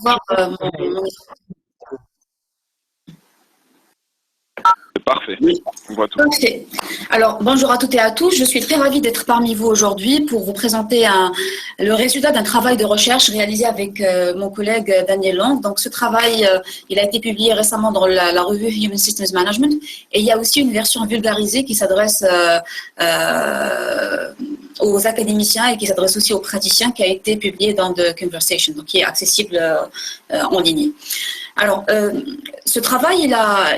voir Parfait. Oui. On voit tout. Parfait. Alors, bonjour à toutes et à tous. Je suis très ravie d'être parmi vous aujourd'hui pour vous présenter le résultat d'un travail de recherche réalisé avec mon collègue Daniel Long. Donc, ce travail, il a été publié récemment dans la revue Human Systems Management et il y a aussi une version vulgarisée qui s'adresse aux académiciens et qui s'adresse aussi aux praticiens qui a été publiée dans The Conversation, donc qui est accessible en ligne. Alors, ce travail,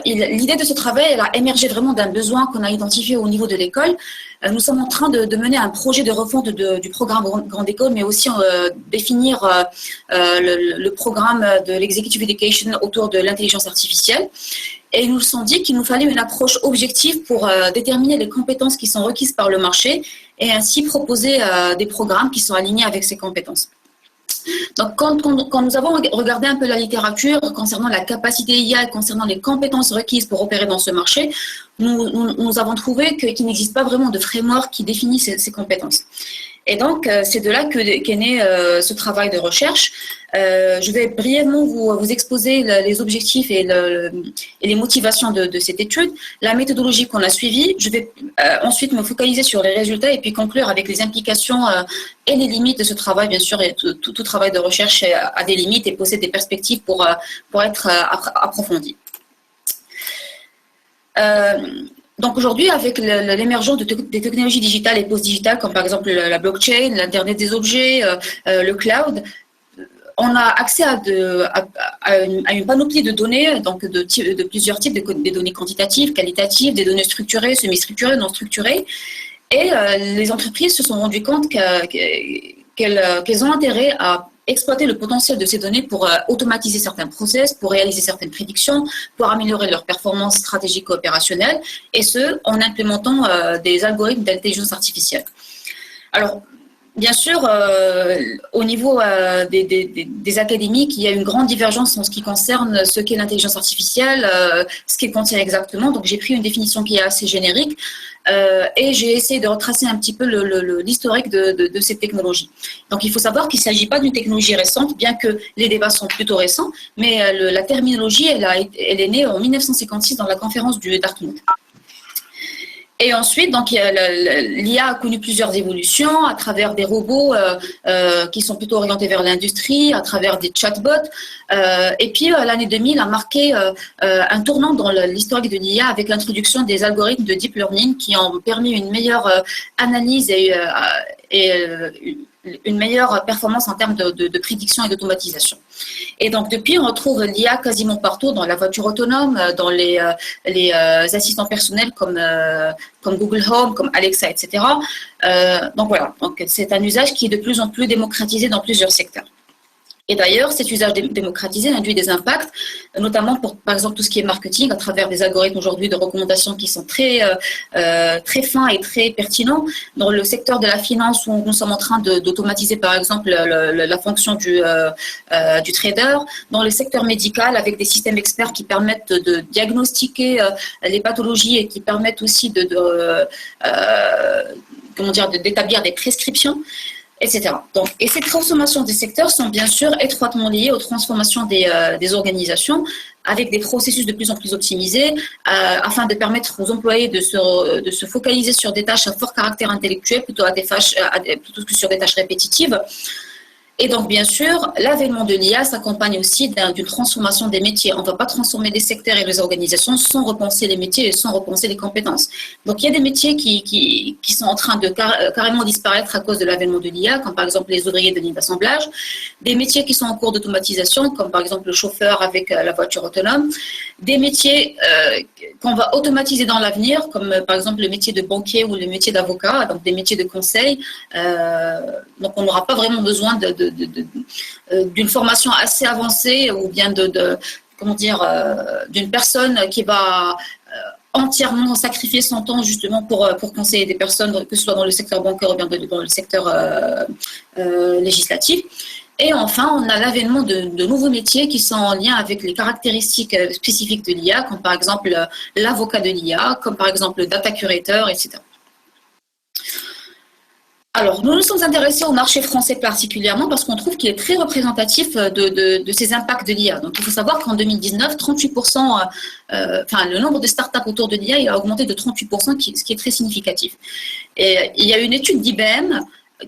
l'idée de ce travail, elle a émergé vraiment d'un besoin qu'on a identifié au niveau de l'école. Nous sommes en train de mener un projet de refonte du programme Grande École, mais aussi définir le programme de l'Executive Education autour de l'intelligence artificielle. Et nous nous sommes dit qu'il nous fallait une approche objective pour déterminer les compétences qui sont requises par le marché et ainsi proposer des programmes qui sont alignés avec ces compétences. Donc, quand nous avons regardé un peu la littérature concernant la capacité IA et concernant les compétences requises pour opérer dans ce marché, nous avons trouvé qu'il n'existe pas vraiment de framework qui définit ces compétences. Et donc, c'est de là qu'est né ce travail de recherche. Je vais brièvement vous exposer les objectifs et les motivations de cette étude, la méthodologie qu'on a suivie. Je vais ensuite me focaliser sur les résultats et puis conclure avec les implications et les limites de ce travail. Bien sûr, et tout travail de recherche a des limites et possède des perspectives pour être approfondi. Donc aujourd'hui, avec l'émergence des technologies digitales et post-digitales, comme par exemple la blockchain, l'Internet des objets, le cloud, on a accès à une panoplie de données, donc de plusieurs types, des données quantitatives, qualitatives, des données structurées, semi-structurées, non structurées. Et les entreprises se sont rendues compte qu'elles ont intérêt à exploiter le potentiel de ces données pour automatiser certains process, pour réaliser certaines prédictions, pour améliorer leur performance stratégique et opérationnelle, et ce, en implémentant des algorithmes d'intelligence artificielle. Alors, bien sûr, au niveau des académiques, il y a une grande divergence en ce qui concerne ce qu'est l'intelligence artificielle, ce qu'elle contient exactement. Donc, j'ai pris une définition qui est assez générique et j'ai essayé de retracer un petit peu l'historique de cette technologie. Donc, il faut savoir qu'il ne s'agit pas d'une technologie récente, bien que les débats sont plutôt récents, mais la terminologie, elle est née en 1956 dans la conférence du Dartmouth. Et ensuite, donc, l'IA a connu plusieurs évolutions à travers des robots qui sont plutôt orientés vers l'industrie, à travers des chatbots. Et puis, l'année 2000 a marqué un tournant dans l'historique de l'IA avec l'introduction des algorithmes de deep learning qui ont permis une meilleure analyse et une meilleure performance en termes de prédiction et d'automatisation. Et donc, depuis, on retrouve l'IA quasiment partout, dans la voiture autonome, dans les assistants personnels comme Google Home, comme Alexa, etc. Donc, voilà. Donc, c'est un usage qui est de plus en plus démocratisé dans plusieurs secteurs. Et d'ailleurs, cet usage démocratisé induit des impacts, notamment pour, par exemple, tout ce qui est marketing, à travers des algorithmes aujourd'hui de recommandation qui sont très fins et très pertinents. Dans le secteur de la finance, où nous sommes en train d'automatiser, par exemple, la fonction du trader. Dans le secteur médical, avec des systèmes experts qui permettent de diagnostiquer les pathologies et qui permettent aussi d'établir des prescriptions, etc. Donc, et ces transformations des secteurs sont bien sûr étroitement liées aux transformations des organisations avec des processus de plus en plus optimisés afin de permettre aux employés de se focaliser sur des tâches à fort caractère intellectuel plutôt que sur des tâches répétitives. Et donc, bien sûr, l'avènement de l'IA s'accompagne aussi d'une transformation des métiers. On ne va pas transformer les secteurs et les organisations sans repenser les métiers et sans repenser les compétences. Donc, il y a des métiers qui sont en train de carrément disparaître à cause de l'avènement de l'IA, comme par exemple les ouvriers de ligne d'assemblage, des métiers qui sont en cours d'automatisation, comme par exemple le chauffeur avec la voiture autonome, des métiers qu'on va automatiser dans l'avenir, comme par exemple le métier de banquier ou le métier d'avocat, donc des métiers de conseil. Donc, on n'aura pas vraiment besoin d'une formation assez avancée ou bien d'une personne qui va entièrement sacrifier son temps justement pour conseiller des personnes, que ce soit dans le secteur bancaire ou bien dans le secteur législatif. Et enfin, on a l'avènement de nouveaux métiers qui sont en lien avec les caractéristiques spécifiques de l'IA, comme par exemple l'avocat de l'IA, comme par exemple le data curator, etc. Alors, nous nous sommes intéressés au marché français particulièrement parce qu'on trouve qu'il est très représentatif de ces impacts de l'IA. Donc, il faut savoir qu'en 2019, 38%, le nombre de startups autour de l'IA il a augmenté de 38%, ce qui est très significatif. Et il y a une étude d'IBM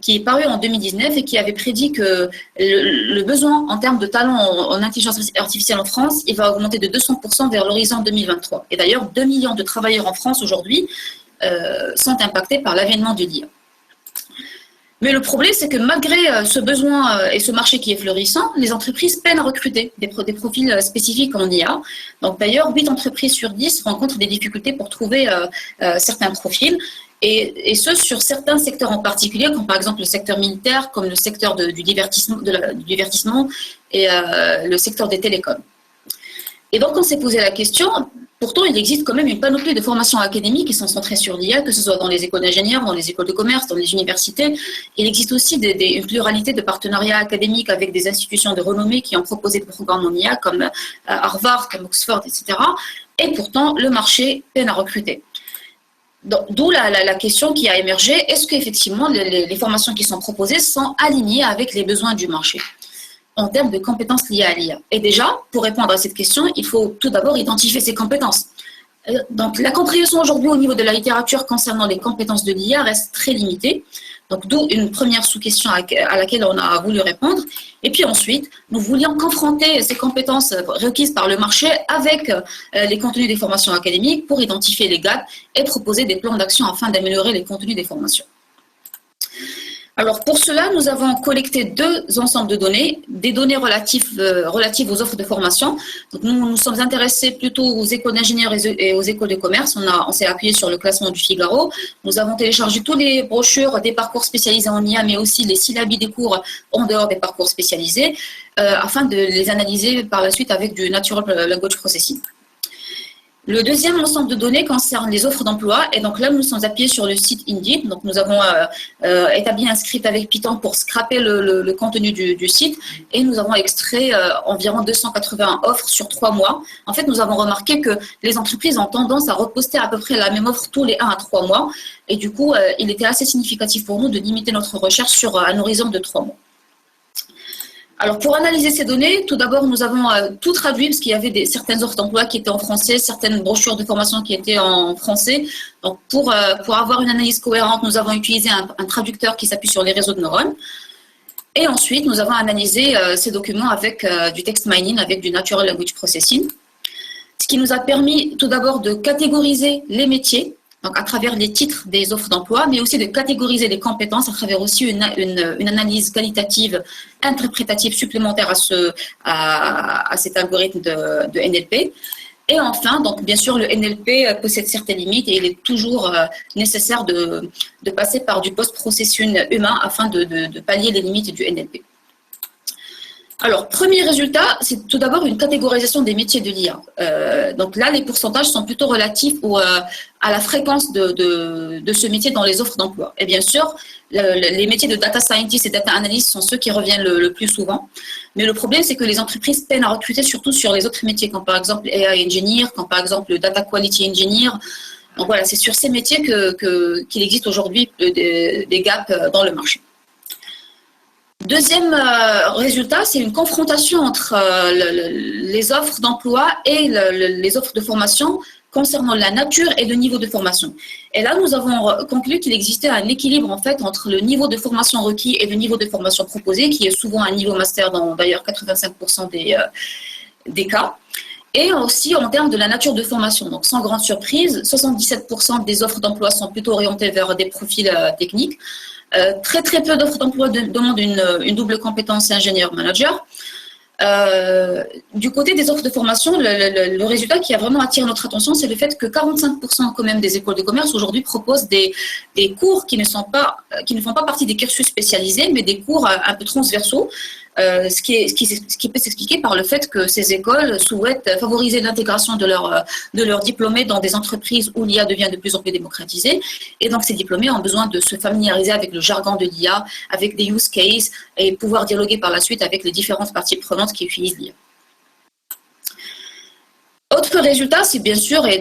qui est parue en 2019 et qui avait prédit que le besoin en termes de talents en intelligence artificielle en France, il va augmenter de 200% vers l'horizon 2023. Et d'ailleurs, 2 millions de travailleurs en France aujourd'hui sont impactés par l'avènement de l'IA. Mais le problème, c'est que malgré ce besoin et ce marché qui est florissant, les entreprises peinent à recruter des profils spécifiques en IA. Donc d'ailleurs, 8 entreprises sur 10 rencontrent des difficultés pour trouver certains profils, et ce sur certains secteurs en particulier, comme par exemple le secteur militaire, comme le secteur du divertissement et le secteur des télécoms. Et donc, on s'est posé la question, pourtant, il existe quand même une panoplie de formations académiques qui sont centrées sur l'IA, que ce soit dans les écoles d'ingénieurs, dans les écoles de commerce, dans les universités. Il existe aussi une pluralité de partenariats académiques avec des institutions de renommée qui ont proposé des programmes en IA, comme Harvard, comme Oxford, etc. Et pourtant, le marché peine à recruter. D'où la question qui a émergé, est-ce qu'effectivement, les formations qui sont proposées sont alignées avec les besoins du marché en termes de compétences liées à l'IA? Et déjà, pour répondre à cette question, il faut tout d'abord identifier ces compétences. Donc, la compréhension aujourd'hui au niveau de la littérature concernant les compétences de l'IA reste très limitée. Donc, d'où une première sous-question à laquelle on a voulu répondre. Et puis ensuite, nous voulions confronter ces compétences requises par le marché avec les contenus des formations académiques pour identifier les gaps et proposer des plans d'action afin d'améliorer les contenus des formations. Alors pour cela, nous avons collecté 2 ensembles de données, des données relatives aux offres de formation. Donc nous sommes intéressés plutôt aux écoles d'ingénieurs et aux écoles de commerce. On s'est appuyé sur le classement du Figaro. Nous avons téléchargé tous les brochures des parcours spécialisés en IA, mais aussi les syllabes des cours en dehors des parcours spécialisés, afin de les analyser par la suite avec du Natural Language Processing. Le deuxième ensemble de données concerne les offres d'emploi, et donc là nous sommes appuyés sur le site Indeed. Donc nous avons établi un script avec Python pour scraper le contenu du site, et nous avons extrait environ 280 offres sur 3 mois. En fait, nous avons remarqué que les entreprises ont tendance à reposter à peu près la même offre tous les 1 à 3 mois, et du coup il était assez significatif pour nous de limiter notre recherche sur un horizon de 3 mois. Alors, pour analyser ces données, tout d'abord, nous avons tout traduit parce qu'il y avait certaines offres d'emploi qui étaient en français, certaines brochures de formation qui étaient en français. Donc, pour avoir une analyse cohérente, nous avons utilisé un traducteur qui s'appuie sur les réseaux de neurones. Et ensuite, nous avons analysé ces documents avec du text mining, avec du Natural Language Processing, ce qui nous a permis tout d'abord de catégoriser les métiers, donc à travers les titres des offres d'emploi, mais aussi de catégoriser les compétences à travers aussi une analyse qualitative, interprétative supplémentaire à cet algorithme de NLP. Et enfin, donc bien sûr, le NLP possède certaines limites et il est toujours nécessaire de passer par du post-processing humain afin de pallier les limites du NLP. Alors, premier résultat, c'est tout d'abord une catégorisation des métiers de l'IA. Donc là, les pourcentages sont plutôt relatifs à la fréquence de ce métier dans les offres d'emploi. Et bien sûr, les métiers de data scientist et data analyst sont ceux qui reviennent le plus souvent. Mais le problème, c'est que les entreprises peinent à recruter surtout sur les autres métiers, comme par exemple AI engineer, comme par exemple data quality engineer. Donc voilà, c'est sur ces métiers qu'il existe aujourd'hui des gaps dans le marché. Deuxième résultat, c'est une confrontation entre les offres d'emploi et les offres de formation concernant la nature et le niveau de formation. Et là, nous avons conclu qu'il existait un équilibre en fait entre le niveau de formation requis et le niveau de formation proposé, qui est souvent un niveau master dans d'ailleurs 85% des cas. Et aussi en termes de la nature de formation. Donc sans grande surprise, 77% des offres d'emploi sont plutôt orientées vers des profils techniques. Très peu d'offres d'emploi demandent une double compétence ingénieur-manager. Du côté des offres de formation, le résultat qui a vraiment attiré notre attention, c'est le fait que 45% quand même des écoles de commerce aujourd'hui proposent des cours qui ne font pas partie des cursus spécialisés, mais des cours un peu transversaux, ce qui peut s'expliquer par le fait que ces écoles souhaitent favoriser l'intégration de leurs diplômés dans des entreprises où l'IA devient de plus en plus démocratisée. Et donc, ces diplômés ont besoin de se familiariser avec le jargon de l'IA, avec des use cases et pouvoir dialoguer par la suite avec les différentes parties prenantes qui utilisent l'IA. Autre résultat, c'est bien sûr, et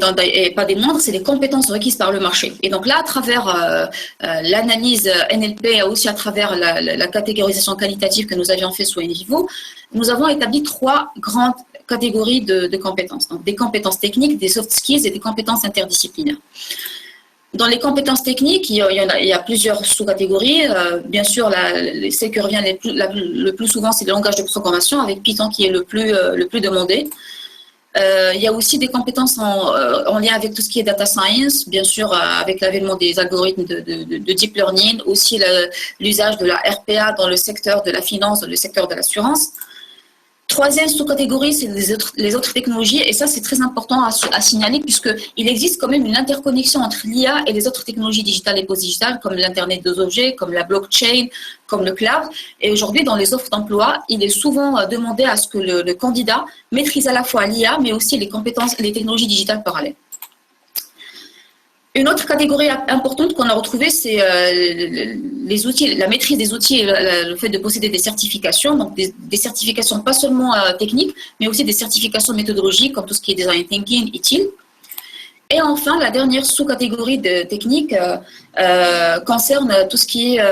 pas des moindres, c'est les compétences requises par le marché. Et donc là, à travers l'analyse NLP, aussi à travers la catégorisation qualitative que nous avions fait sous NVivo, nous avons établi 3 grandes catégories de compétences. Donc des compétences techniques, des soft skills et des compétences interdisciplinaires. Dans les compétences techniques, il y a plusieurs sous-catégories. Bien sûr, celle qui revient le plus souvent, c'est le langage de programmation, avec Python qui est le plus demandé. Il y a aussi des compétences en lien avec tout ce qui est data science, bien sûr, avec l'avènement des algorithmes de deep learning, aussi l'usage de la RPA dans le secteur de la finance, dans le secteur de l'assurance. Troisième sous-catégorie, c'est les autres technologies, et ça c'est très important à signaler, puisqu'il existe quand même une interconnexion entre l'IA et les autres technologies digitales et post-digitales, comme l'Internet des objets, comme la blockchain, comme le cloud. Et aujourd'hui, dans les offres d'emploi, il est souvent demandé à ce que le candidat maîtrise à la fois l'IA, mais aussi les technologies digitales parallèles. Une autre catégorie importante qu'on a retrouvée, c'est les outils, la maîtrise des outils et le fait de posséder des certifications, donc des certifications pas seulement techniques, mais aussi des certifications méthodologiques, comme tout ce qui est design thinking, utile. Et enfin, la dernière sous-catégorie de techniques concerne tout ce qui est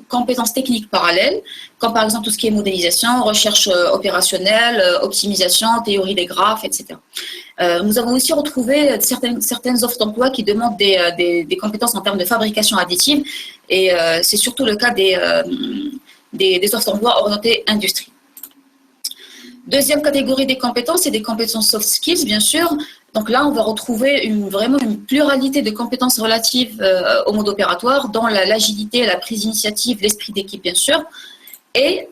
compétences techniques parallèles, comme par exemple tout ce qui est modélisation, recherche opérationnelle, optimisation, théorie des graphes, etc. Nous avons aussi retrouvé certaines offres d'emploi qui demandent des compétences en termes de fabrication additive, et c'est surtout le cas des offres d'emploi orientées industrie. Deuxième catégorie des compétences, c'est des compétences soft skills, bien sûr. Donc là, on va retrouver vraiment une pluralité de compétences relatives au mode opératoire, dans l'agilité, la prise d'initiative, l'esprit d'équipe, bien sûr. Et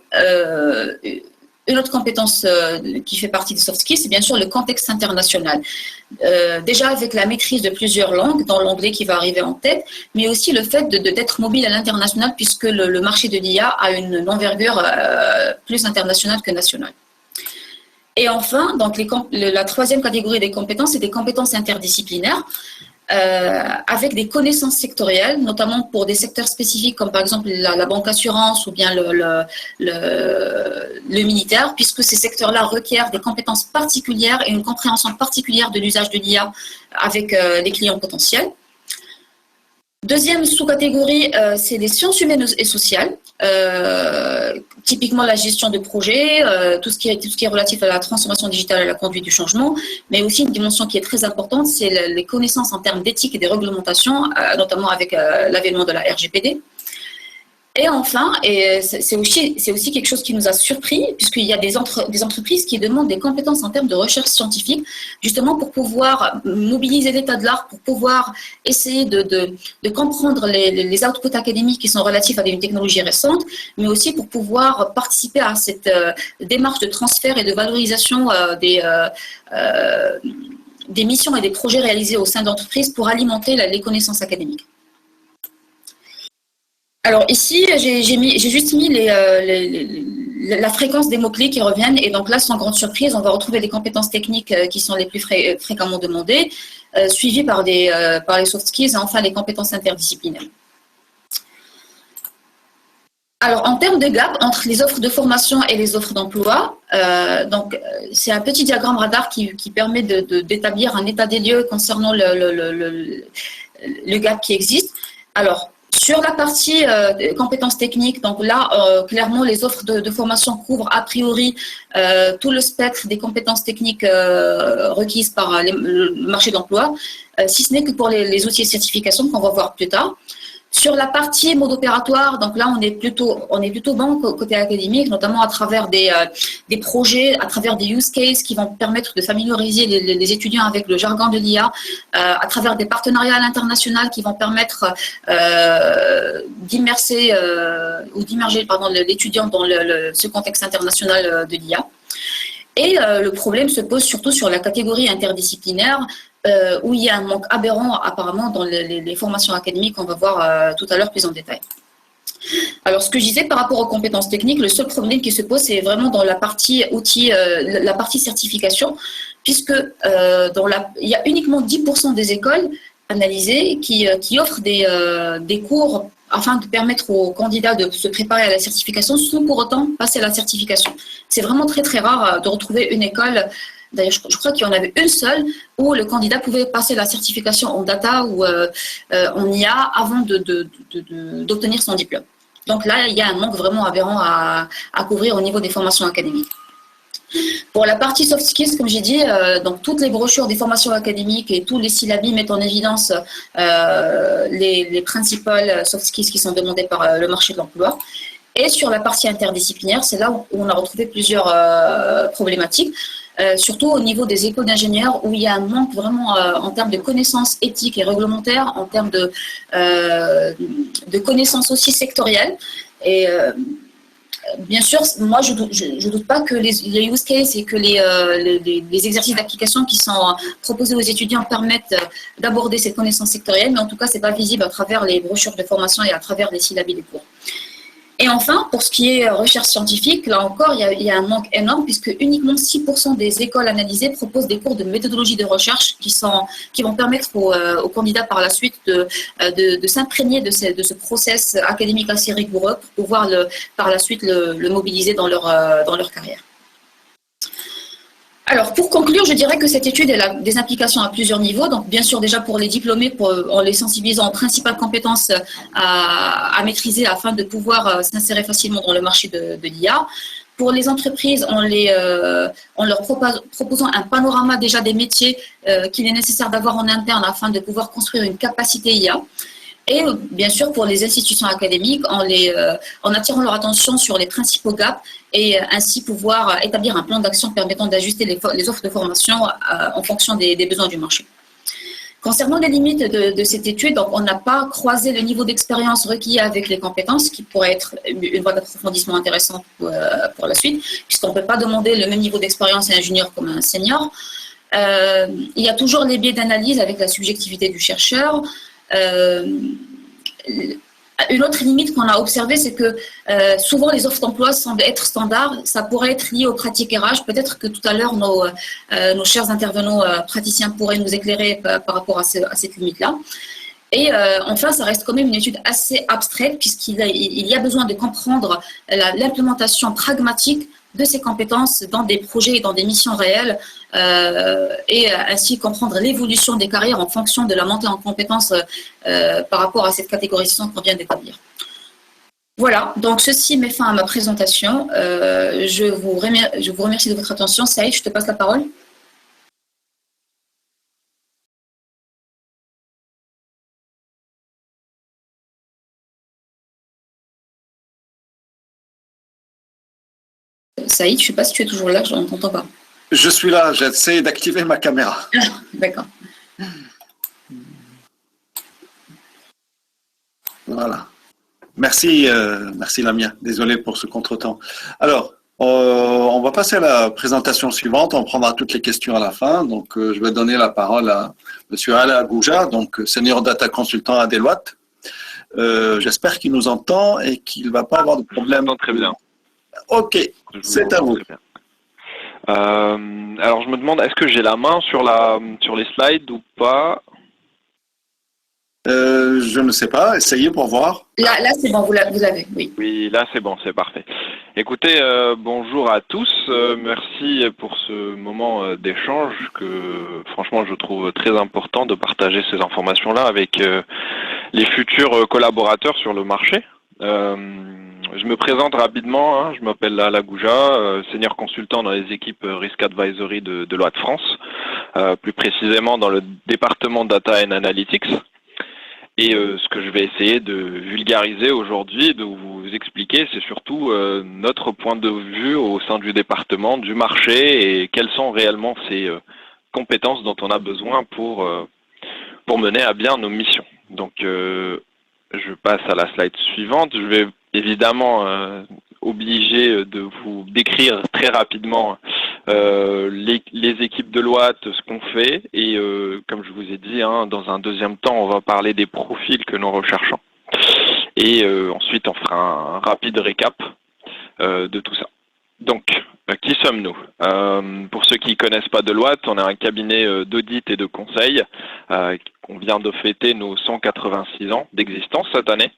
une autre compétence qui fait partie des soft skills, c'est bien sûr le contexte international. Déjà avec la maîtrise de plusieurs langues, dans l'anglais qui va arriver en tête, mais aussi le fait d'être mobile à l'international, puisque le marché de l'IA a une envergure plus internationale que nationale. Et enfin, donc la troisième catégorie des compétences, c'est des compétences interdisciplinaires, avec des connaissances sectorielles, notamment pour des secteurs spécifiques comme par exemple la banque assurance ou bien le militaire, puisque ces secteurs-là requièrent des compétences particulières et une compréhension particulière de l'usage de l'IA avec les clients potentiels. Deuxième sous-catégorie, c'est les sciences humaines et sociales, typiquement la gestion de projets, tout ce qui est relatif à la transformation digitale et à la conduite du changement, mais aussi une dimension qui est très importante, c'est les connaissances en termes d'éthique et des réglementations, notamment avec l'avènement de la RGPD. Et enfin, et c'est aussi quelque chose qui nous a surpris, puisqu'il y a des entreprises qui demandent des compétences en termes de recherche scientifique, justement pour pouvoir mobiliser l'état de l'art, pour pouvoir essayer de comprendre les outputs académiques qui sont relatifs à une technologie récente, mais aussi pour pouvoir participer à cette démarche de transfert et de valorisation des missions et des projets réalisés au sein d'entreprises pour alimenter les connaissances académiques. Alors ici, j'ai juste mis la fréquence des mots-clés qui reviennent, et donc là, sans grande surprise, on va retrouver les compétences techniques qui sont les plus fréquemment demandées, suivies par les soft skills et enfin les compétences interdisciplinaires. Alors, en termes de gap entre les offres de formation et les offres d'emploi, c'est un petit diagramme radar qui permet d'établir un état des lieux concernant le gap qui existe. Alors, sur la partie compétences techniques, donc là, clairement, les offres de formation couvrent a priori tout le spectre des compétences techniques requises par le marché d'emploi, si ce n'est que pour les outils et certifications qu'on va voir plus tard. Sur la partie mode opératoire, donc là, on est plutôt bon côté académique, notamment à travers des projets, à travers des use cases qui vont permettre de familiariser les étudiants avec le jargon de l'IA, à travers des partenariats à l'international qui vont permettre d'immerger l'étudiant dans ce contexte international de l'IA. Et le problème se pose surtout sur la catégorie interdisciplinaire, où il y a un manque aberrant apparemment dans les formations académiques qu'on va voir tout à l'heure plus en détail. Alors, ce que je disais par rapport aux compétences techniques, le seul problème qui se pose, c'est vraiment dans la partie outils, la partie certification, puisque il y a uniquement 10% des écoles analysées qui offrent des cours afin de permettre aux candidats de se préparer à la certification sans pour autant passer à la certification. C'est vraiment très très rare de retrouver une école D'ailleurs, je crois qu'il y en avait une seule où le candidat pouvait passer la certification en data ou en IA avant d'obtenir son diplôme. Donc là, il y a un manque vraiment aberrant à couvrir au niveau des formations académiques. Pour la partie soft skills, comme j'ai dit, donc toutes les brochures des formations académiques et tous les syllabes mettent en évidence les principales soft skills qui sont demandées par le marché de l'emploi. Et sur la partie interdisciplinaire, c'est là où on a retrouvé plusieurs problématiques, surtout au niveau des écoles d'ingénieurs, où il y a un manque vraiment en termes de connaissances éthiques et réglementaires, en termes de connaissances aussi sectorielles. Et bien sûr, moi, je doute pas que les use cases et que les exercices d'application qui sont proposés aux étudiants permettent d'aborder cette connaissance sectorielle, mais en tout cas, c'est pas visible à travers les brochures de formation et à travers les syllabes des cours. Et enfin, pour ce qui est recherche scientifique, là encore, il y a un manque énorme puisque uniquement 6% des écoles analysées proposent des cours de méthodologie de recherche qui vont permettre aux candidats par la suite de s'imprégner de ce process académique assez rigoureux pour pouvoir par la suite le mobiliser dans leur carrière. Alors, pour conclure, je dirais que cette étude elle a des implications à plusieurs niveaux. Donc, bien sûr, déjà pour les diplômés, en les sensibilisant aux principales compétences à maîtriser afin de pouvoir s'insérer facilement dans le marché de l'IA. Pour les entreprises, en leur proposant un panorama déjà des métiers qu'il est nécessaire d'avoir en interne afin de pouvoir construire une capacité IA. Et bien sûr, pour les institutions académiques, en attirant leur attention sur les principaux gaps et ainsi pouvoir établir un plan d'action permettant d'ajuster les offres de formation en fonction des besoins du marché. Concernant les limites de cette étude, donc on n'a pas croisé le niveau d'expérience requis avec les compétences, qui pourrait être une voie d'approfondissement intéressante pour la suite, puisqu'on ne peut pas demander le même niveau d'expérience à un junior comme à un senior. Il y a toujours les biais d'analyse avec la subjectivité du chercheur. Une autre limite qu'on a observée, c'est que souvent les offres d'emploi semblent être standards. Ça pourrait être lié aux pratiques RH. Peut-être que tout à l'heure, nos chers intervenants praticiens pourraient nous éclairer par rapport à cette limite-là. Et enfin, ça reste quand même une étude assez abstraite puisqu'il y a besoin de comprendre l'implémentation pragmatique de ces compétences dans des projets et dans des missions réelles et ainsi comprendre l'évolution des carrières en fonction de la montée en compétences par rapport à cette catégorisation qu'on vient d'établir. Voilà, donc ceci met fin à ma présentation. Je vous remercie de votre attention. Saïd, je te passe la parole. Saïd, je ne sais pas si tu es toujours là, je ne t'entends pas. Je suis là, j'essaie d'activer ma caméra. D'accord. Voilà. Merci Lamia. Désolé pour ce contretemps. Alors, on va passer à la présentation suivante. On prendra toutes les questions à la fin. Donc, je vais donner la parole à M. Ala Gouja, donc Senior Data Consultant à Deloitte. J'espère qu'il nous entend et qu'il ne va pas avoir de problème. Très bien. Ok, c'est à vous. Alors, je me demande, est-ce que j'ai la main sur les slides ou pas? Je ne sais pas, essayez pour voir. Là c'est bon, vous l'avez, oui. Oui, là c'est bon, c'est parfait. Écoutez, bonjour à tous, merci pour ce moment d'échange que franchement je trouve très important de partager ces informations-là avec les futurs collaborateurs sur le marché. Je me présente rapidement, je m'appelle Ala Gouja, senior consultant dans les équipes Risk Advisory de Deloitte France, plus précisément dans le département Data and Analytics. Et ce que je vais essayer de vulgariser aujourd'hui, de vous expliquer, c'est surtout notre point de vue au sein du département, du marché et quelles sont réellement ces compétences dont on a besoin pour mener à bien nos missions. Donc, je passe à la slide suivante. Je vais évidemment obligé de vous décrire très rapidement les équipes de Deloitte, ce qu'on fait et comme je vous ai dit, dans un deuxième temps, on va parler des profils que nous recherchons et ensuite on fera un rapide récap de tout ça. Donc, qui sommes-nous? Pour ceux qui ne connaissent pas Deloitte, on est un cabinet d'audit et de conseil. On vient de fêter nos 186 ans d'existence cette année.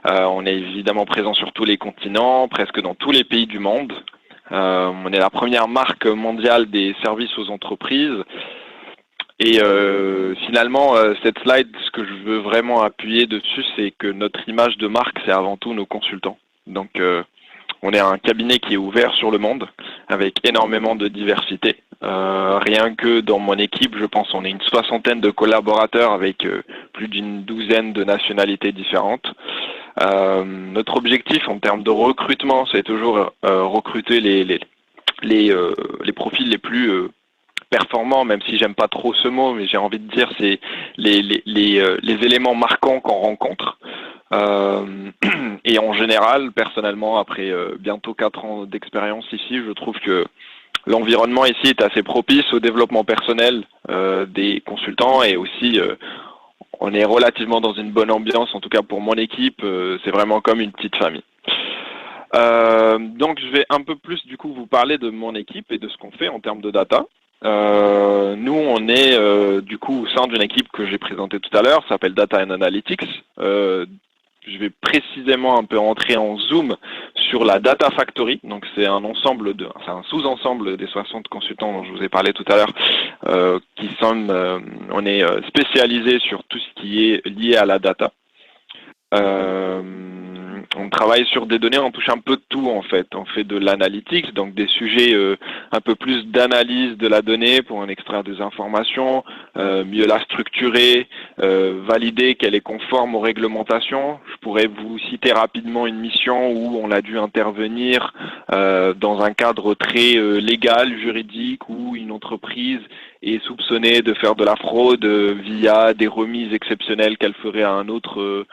On est évidemment présent sur tous les continents, presque dans tous les pays du monde. On est la première marque mondiale des services aux entreprises. Et finalement, cette slide, ce que je veux vraiment appuyer dessus, c'est que notre image de marque, c'est avant tout nos consultants. Donc, on est un cabinet qui est ouvert sur le monde, avec énormément de diversité. Rien que dans mon équipe, je pense on est une 60aine de collaborateurs avec plus d'une 12aine de nationalités différentes. Notre objectif en termes de recrutement, c'est toujours recruter les profils les plus performants, même si j'aime pas trop ce mot, mais j'ai envie de dire c'est les éléments marquants qu'on rencontre. Et en général, personnellement, après bientôt 4 ans d'expérience ici, je trouve que l'environnement ici est assez propice au développement personnel des consultants et aussi on est relativement dans une bonne ambiance, en tout cas pour mon équipe, c'est vraiment comme une petite famille. Donc je vais un peu plus du coup vous parler de mon équipe et de ce qu'on fait en termes de data. Nous on est du coup au sein d'une équipe que j'ai présentée tout à l'heure, ça s'appelle Data and Analytics. Je vais précisément un peu rentrer en zoom sur la Data Factory. Donc c'est un sous-ensemble des 60 consultants dont je vous ai parlé tout à l'heure, on est spécialisé sur tout ce qui est lié à la data. On travaille sur des données, on touche un peu de tout en fait. On fait de l'analytics, donc des sujets un peu plus d'analyse de la donnée pour en extraire des informations, mieux la structurer, valider qu'elle est conforme aux réglementations. Je pourrais vous citer rapidement une mission où on a dû intervenir dans un cadre très légal, juridique, où une entreprise est soupçonnée de faire de la fraude via des remises exceptionnelles qu'elle ferait à un autre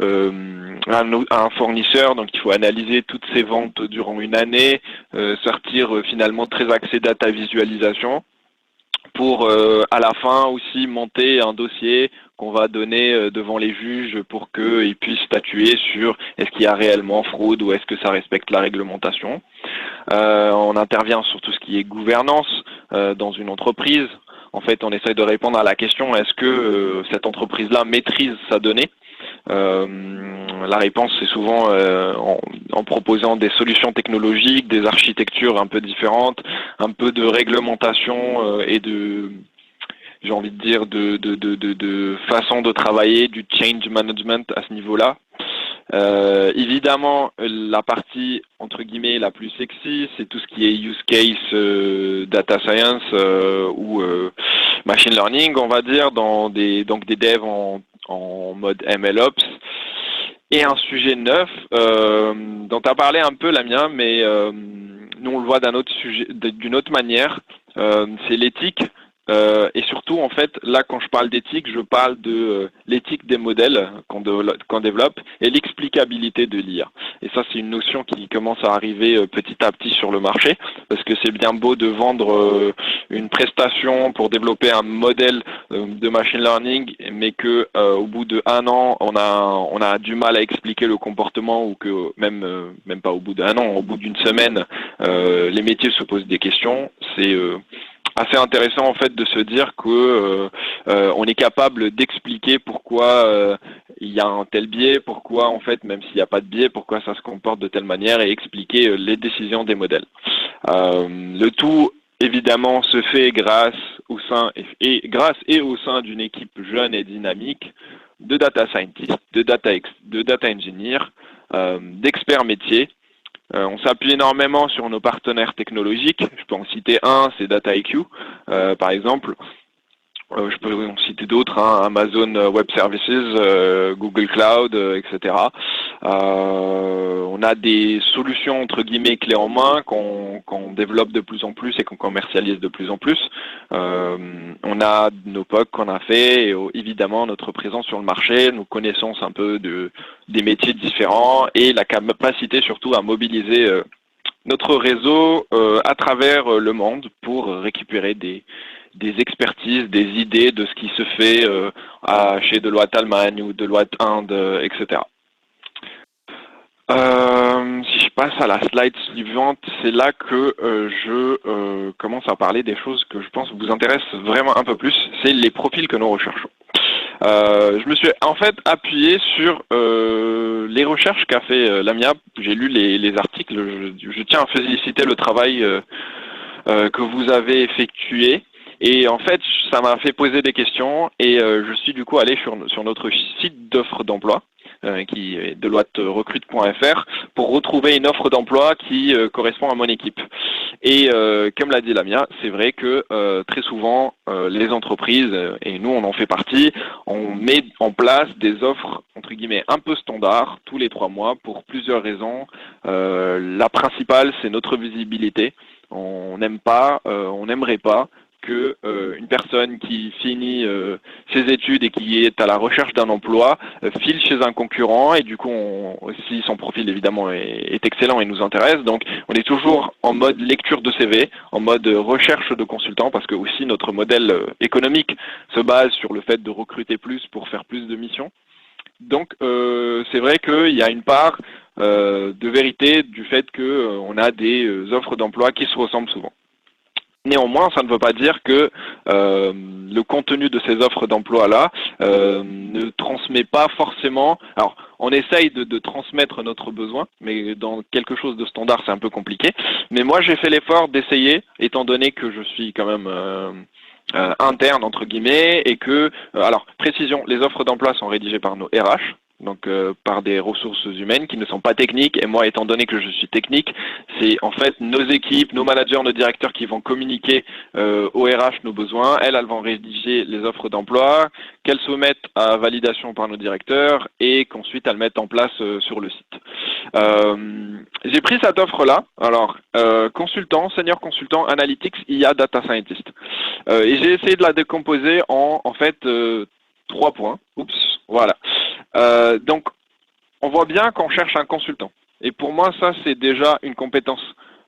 un fournisseur. Donc il faut analyser toutes ces ventes durant une année, sortir finalement très axé data visualisation pour à la fin aussi monter un dossier qu'on va donner devant les juges pour qu'ils puissent statuer sur est-ce qu'il y a réellement fraude ou est-ce que ça respecte la réglementation. On intervient sur tout ce qui est gouvernance dans une entreprise. En fait, on essaie de répondre à la question est-ce que cette entreprise-là maîtrise sa donnée. La réponse c'est souvent en proposant des solutions technologiques, des architectures un peu différentes, un peu de réglementation et de, j'ai envie de dire, de façon de travailler, du change management à ce niveau-là. Évidemment, la partie entre guillemets la plus sexy, c'est tout ce qui est use case, data science ou machine learning, on va dire, donc des devs en mode MLOps. Et un sujet neuf dont tu as parlé un peu, Lamia, mais nous on le voit d'une autre manière, c'est l'éthique. Et surtout, en fait, là, quand je parle d'éthique, je parle de l'éthique des modèles qu'on développe et l'explicabilité de l'IA. Et ça, c'est une notion qui commence à arriver petit à petit sur le marché, parce que c'est bien beau de vendre une prestation pour développer un modèle de machine learning, mais que au bout d'1 an, on a du mal à expliquer le comportement, ou que même pas au bout d'1 an, au bout d'une semaine, les métiers se posent des questions. C'est assez intéressant en fait de se dire que on est capable d'expliquer pourquoi il y a un tel biais, pourquoi en fait même s'il n'y a pas de biais, pourquoi ça se comporte de telle manière, et expliquer les décisions des modèles. Le tout évidemment se fait grâce au sein d'une équipe jeune et dynamique de data scientists, de data engineers, d'experts métiers. On s'appuie énormément sur nos partenaires technologiques. Je peux en citer un, c'est DataIQ, par exemple. Je peux en citer d'autres, Amazon Web Services, Google Cloud, etc. On a des solutions entre guillemets clés en main qu'on développe de plus en plus et qu'on commercialise de plus en plus. On a nos POC qu'on a fait, et évidemment notre présence sur le marché, nos connaissances un peu des métiers différents, et la capacité surtout à mobiliser notre réseau à travers le monde pour récupérer des expertises, des idées de ce qui se fait chez Deloitte Allemagne ou Deloitte Inde, etc. Si je passe à la slide suivante, c'est là que je commence à parler des choses que je pense vous intéressent vraiment un peu plus, c'est les profils que nous recherchons. Je me suis en fait appuyé sur les recherches qu'a fait Lamia, j'ai lu les articles, je tiens à féliciter le travail que vous avez effectué. Et en fait, ça m'a fait poser des questions et je suis du coup allé sur notre site d'offres d'emploi qui est deloitterecrute.fr pour retrouver une offre d'emploi qui correspond à mon équipe. Et comme l'a dit Lamia, c'est vrai que très souvent les entreprises, et nous on en fait partie, on met en place des offres entre guillemets un peu standards tous les 3 mois pour plusieurs raisons. La principale, c'est notre visibilité. On n'aimerait pas que une personne qui finit ses études et qui est à la recherche d'un emploi file chez un concurrent et du coup si son profil évidemment est excellent et nous intéresse, donc on est toujours en mode lecture de CV, en mode recherche de consultants parce que aussi notre modèle économique se base sur le fait de recruter plus pour faire plus de missions. Donc c'est vrai qu'il y a une part de vérité du fait qu'on a des offres d'emploi qui se ressemblent souvent. Néanmoins, ça ne veut pas dire que le contenu de ces offres d'emploi-là ne transmet pas forcément... Alors, on essaye de transmettre notre besoin, mais dans quelque chose de standard, c'est un peu compliqué. Mais moi, j'ai fait l'effort d'essayer, étant donné que je suis quand même interne, entre guillemets, et que... alors, précision, les offres d'emploi sont rédigées par nos RH, donc par des ressources humaines qui ne sont pas techniques, et moi étant donné que je suis technique, c'est en fait nos équipes, nos managers, nos directeurs qui vont communiquer au RH nos besoins, elles vont rédiger les offres d'emploi, qu'elles soumettent à validation par nos directeurs et qu'ensuite elles mettent en place sur le site. J'ai pris cette offre-là, alors consultant, senior consultant, analytics, IA, data scientist, et j'ai essayé de la décomposer en fait 3 points. Oups, voilà. Donc, on voit bien qu'on cherche un consultant. Et pour moi, ça, c'est déjà une compétence.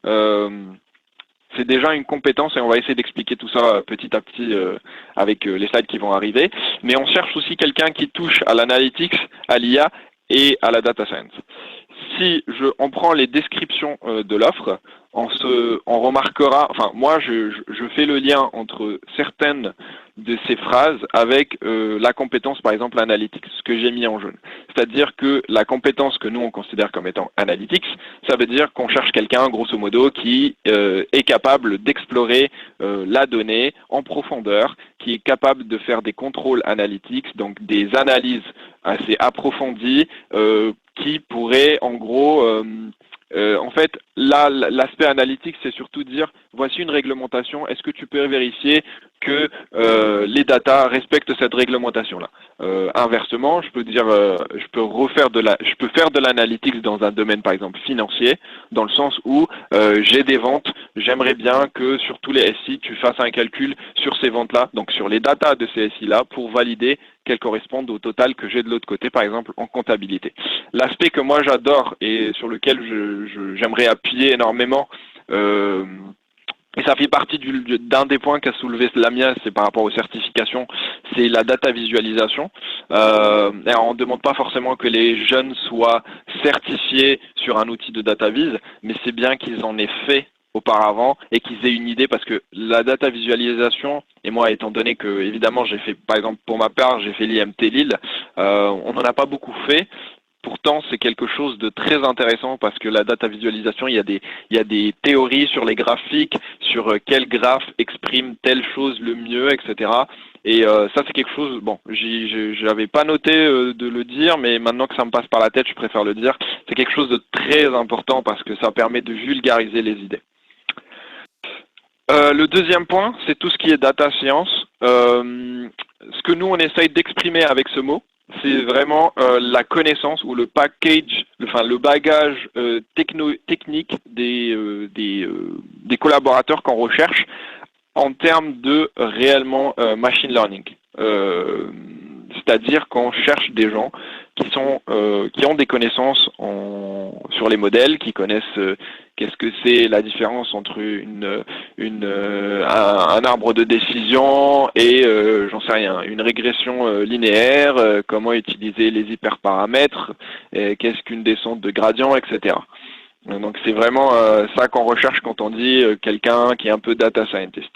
C'est déjà une compétence et on va essayer d'expliquer tout ça petit à petit avec les slides qui vont arriver. Mais on cherche aussi quelqu'un qui touche à l'analytics, à l'IA et à la data science. Si on prend les descriptions de l'offre, on remarquera, enfin moi je fais le lien entre certaines de ces phrases avec la compétence par exemple analytics, ce que j'ai mis en jaune. C'est-à-dire que la compétence que nous on considère comme étant analytics, ça veut dire qu'on cherche quelqu'un grosso modo qui est capable d'explorer la donnée en profondeur, qui est capable de faire des contrôles analytics, donc des analyses assez approfondies qui pourraient en gros en fait, là, l'aspect analytique, c'est surtout dire, voici une réglementation, est-ce que tu peux vérifier que les datas respectent cette réglementation-là. Inversement, je peux dire, je peux faire de l'analytics dans un domaine, par exemple, financier, dans le sens où j'ai des ventes, j'aimerais bien que sur tous les SI, tu fasses un calcul sur ces ventes-là, donc sur les datas de ces SI-là, pour valider qu'elles correspondent au total que j'ai de l'autre côté, par exemple, en comptabilité. L'aspect que moi j'adore et sur lequel j'aimerais appuyer énormément, et ça fait partie d'un des points qu'a soulevé Lamia, c'est par rapport aux certifications, c'est la data visualisation. On ne demande pas forcément que les jeunes soient certifiés sur un outil de data vis, mais c'est bien qu'ils en aient fait auparavant et qu'ils aient une idée, parce que la data visualisation, et moi étant donné que évidemment j'ai fait, par exemple pour ma part, j'ai fait l'IMT Lille, on n'en a pas beaucoup fait. Pourtant, c'est quelque chose de très intéressant parce que la data visualisation, il y a des théories sur les graphiques, sur quel graphe exprime telle chose le mieux, etc. Et ça, c'est quelque chose, bon, j'avais pas noté de le dire, mais maintenant que ça me passe par la tête, je préfère le dire. C'est quelque chose de très important parce que ça permet de vulgariser les idées. Le deuxième point, c'est tout ce qui est data science. Ce que nous, on essaye d'exprimer avec ce mot, c'est vraiment la connaissance ou le package, le bagage technique des collaborateurs qu'on recherche en termes de réellement machine learning. C'est-à-dire qu'on cherche des gens qui ont des connaissances sur les modèles, qui connaissent qu'est-ce que c'est la différence entre un arbre de décision et j'en sais rien, une régression linéaire, comment utiliser les hyperparamètres, qu'est-ce qu'une descente de gradient, etc. Donc c'est vraiment ça qu'on recherche quand on dit quelqu'un qui est un peu data scientist.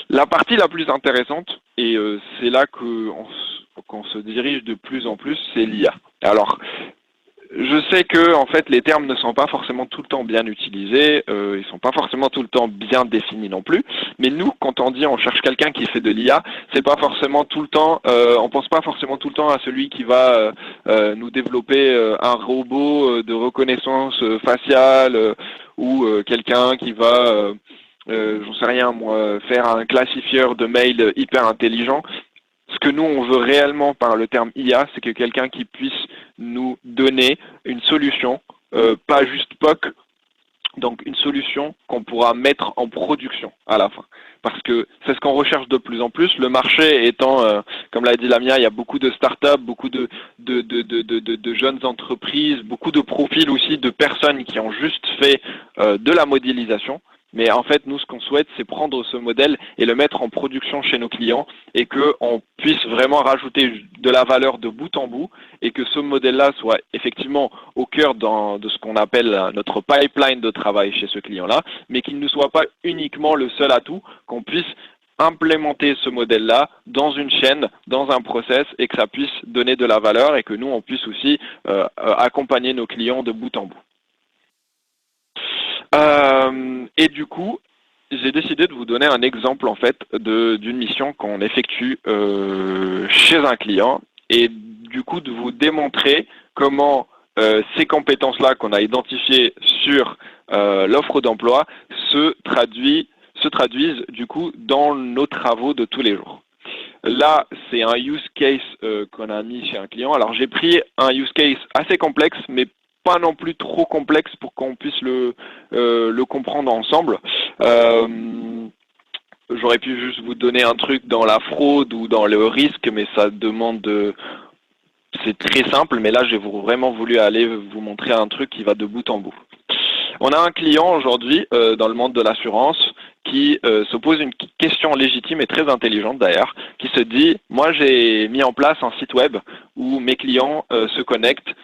La partie la plus intéressante, et c'est là qu'on se dirige de plus en plus, c'est l'IA. Alors, je sais que en fait les termes ne sont pas forcément tout le temps bien utilisés, ils sont pas forcément tout le temps bien définis non plus. Mais nous, quand on dit on cherche quelqu'un qui fait de l'IA, c'est pas forcément tout le temps, on pense pas forcément tout le temps à celui qui va nous développer un robot de reconnaissance faciale ou quelqu'un qui va, j'en sais rien moi, faire un classifieur de mails hyper intelligent. Ce que nous, on veut réellement par le terme IA, c'est que quelqu'un qui puisse nous donner une solution, pas juste POC, donc une solution qu'on pourra mettre en production à la fin. Parce que c'est ce qu'on recherche de plus en plus. Le marché étant, comme l'a dit Lamia, il y a beaucoup de startups, beaucoup de jeunes entreprises, beaucoup de profils aussi de personnes qui ont juste fait de la modélisation. Mais en fait, nous, ce qu'on souhaite, c'est prendre ce modèle et le mettre en production chez nos clients et qu'on puisse vraiment rajouter de la valeur de bout en bout et que ce modèle-là soit effectivement au cœur de ce qu'on appelle notre pipeline de travail chez ce client-là, mais qu'il ne soit pas uniquement le seul atout, qu'on puisse implémenter ce modèle-là dans une chaîne, dans un process et que ça puisse donner de la valeur et que nous, on puisse aussi accompagner nos clients de bout en bout. Et du coup, j'ai décidé de vous donner un exemple en fait d'une mission qu'on effectue chez un client et du coup de vous démontrer comment ces compétences-là qu'on a identifiées sur l'offre d'emploi se traduisent du coup dans nos travaux de tous les jours. Là, c'est un use case qu'on a mis chez un client. Alors j'ai pris un use case assez complexe, mais pas non plus trop complexe pour qu'on puisse le comprendre ensemble. J'aurais pu juste vous donner un truc dans la fraude ou dans le risque, mais ça demande c'est très simple, mais là j'ai vraiment voulu aller vous montrer un truc qui va de bout en bout. On a un client aujourd'hui dans le monde de l'assurance qui se pose une question légitime et très intelligente d'ailleurs, qui se dit, moi j'ai mis en place un site web où mes clients se connectent.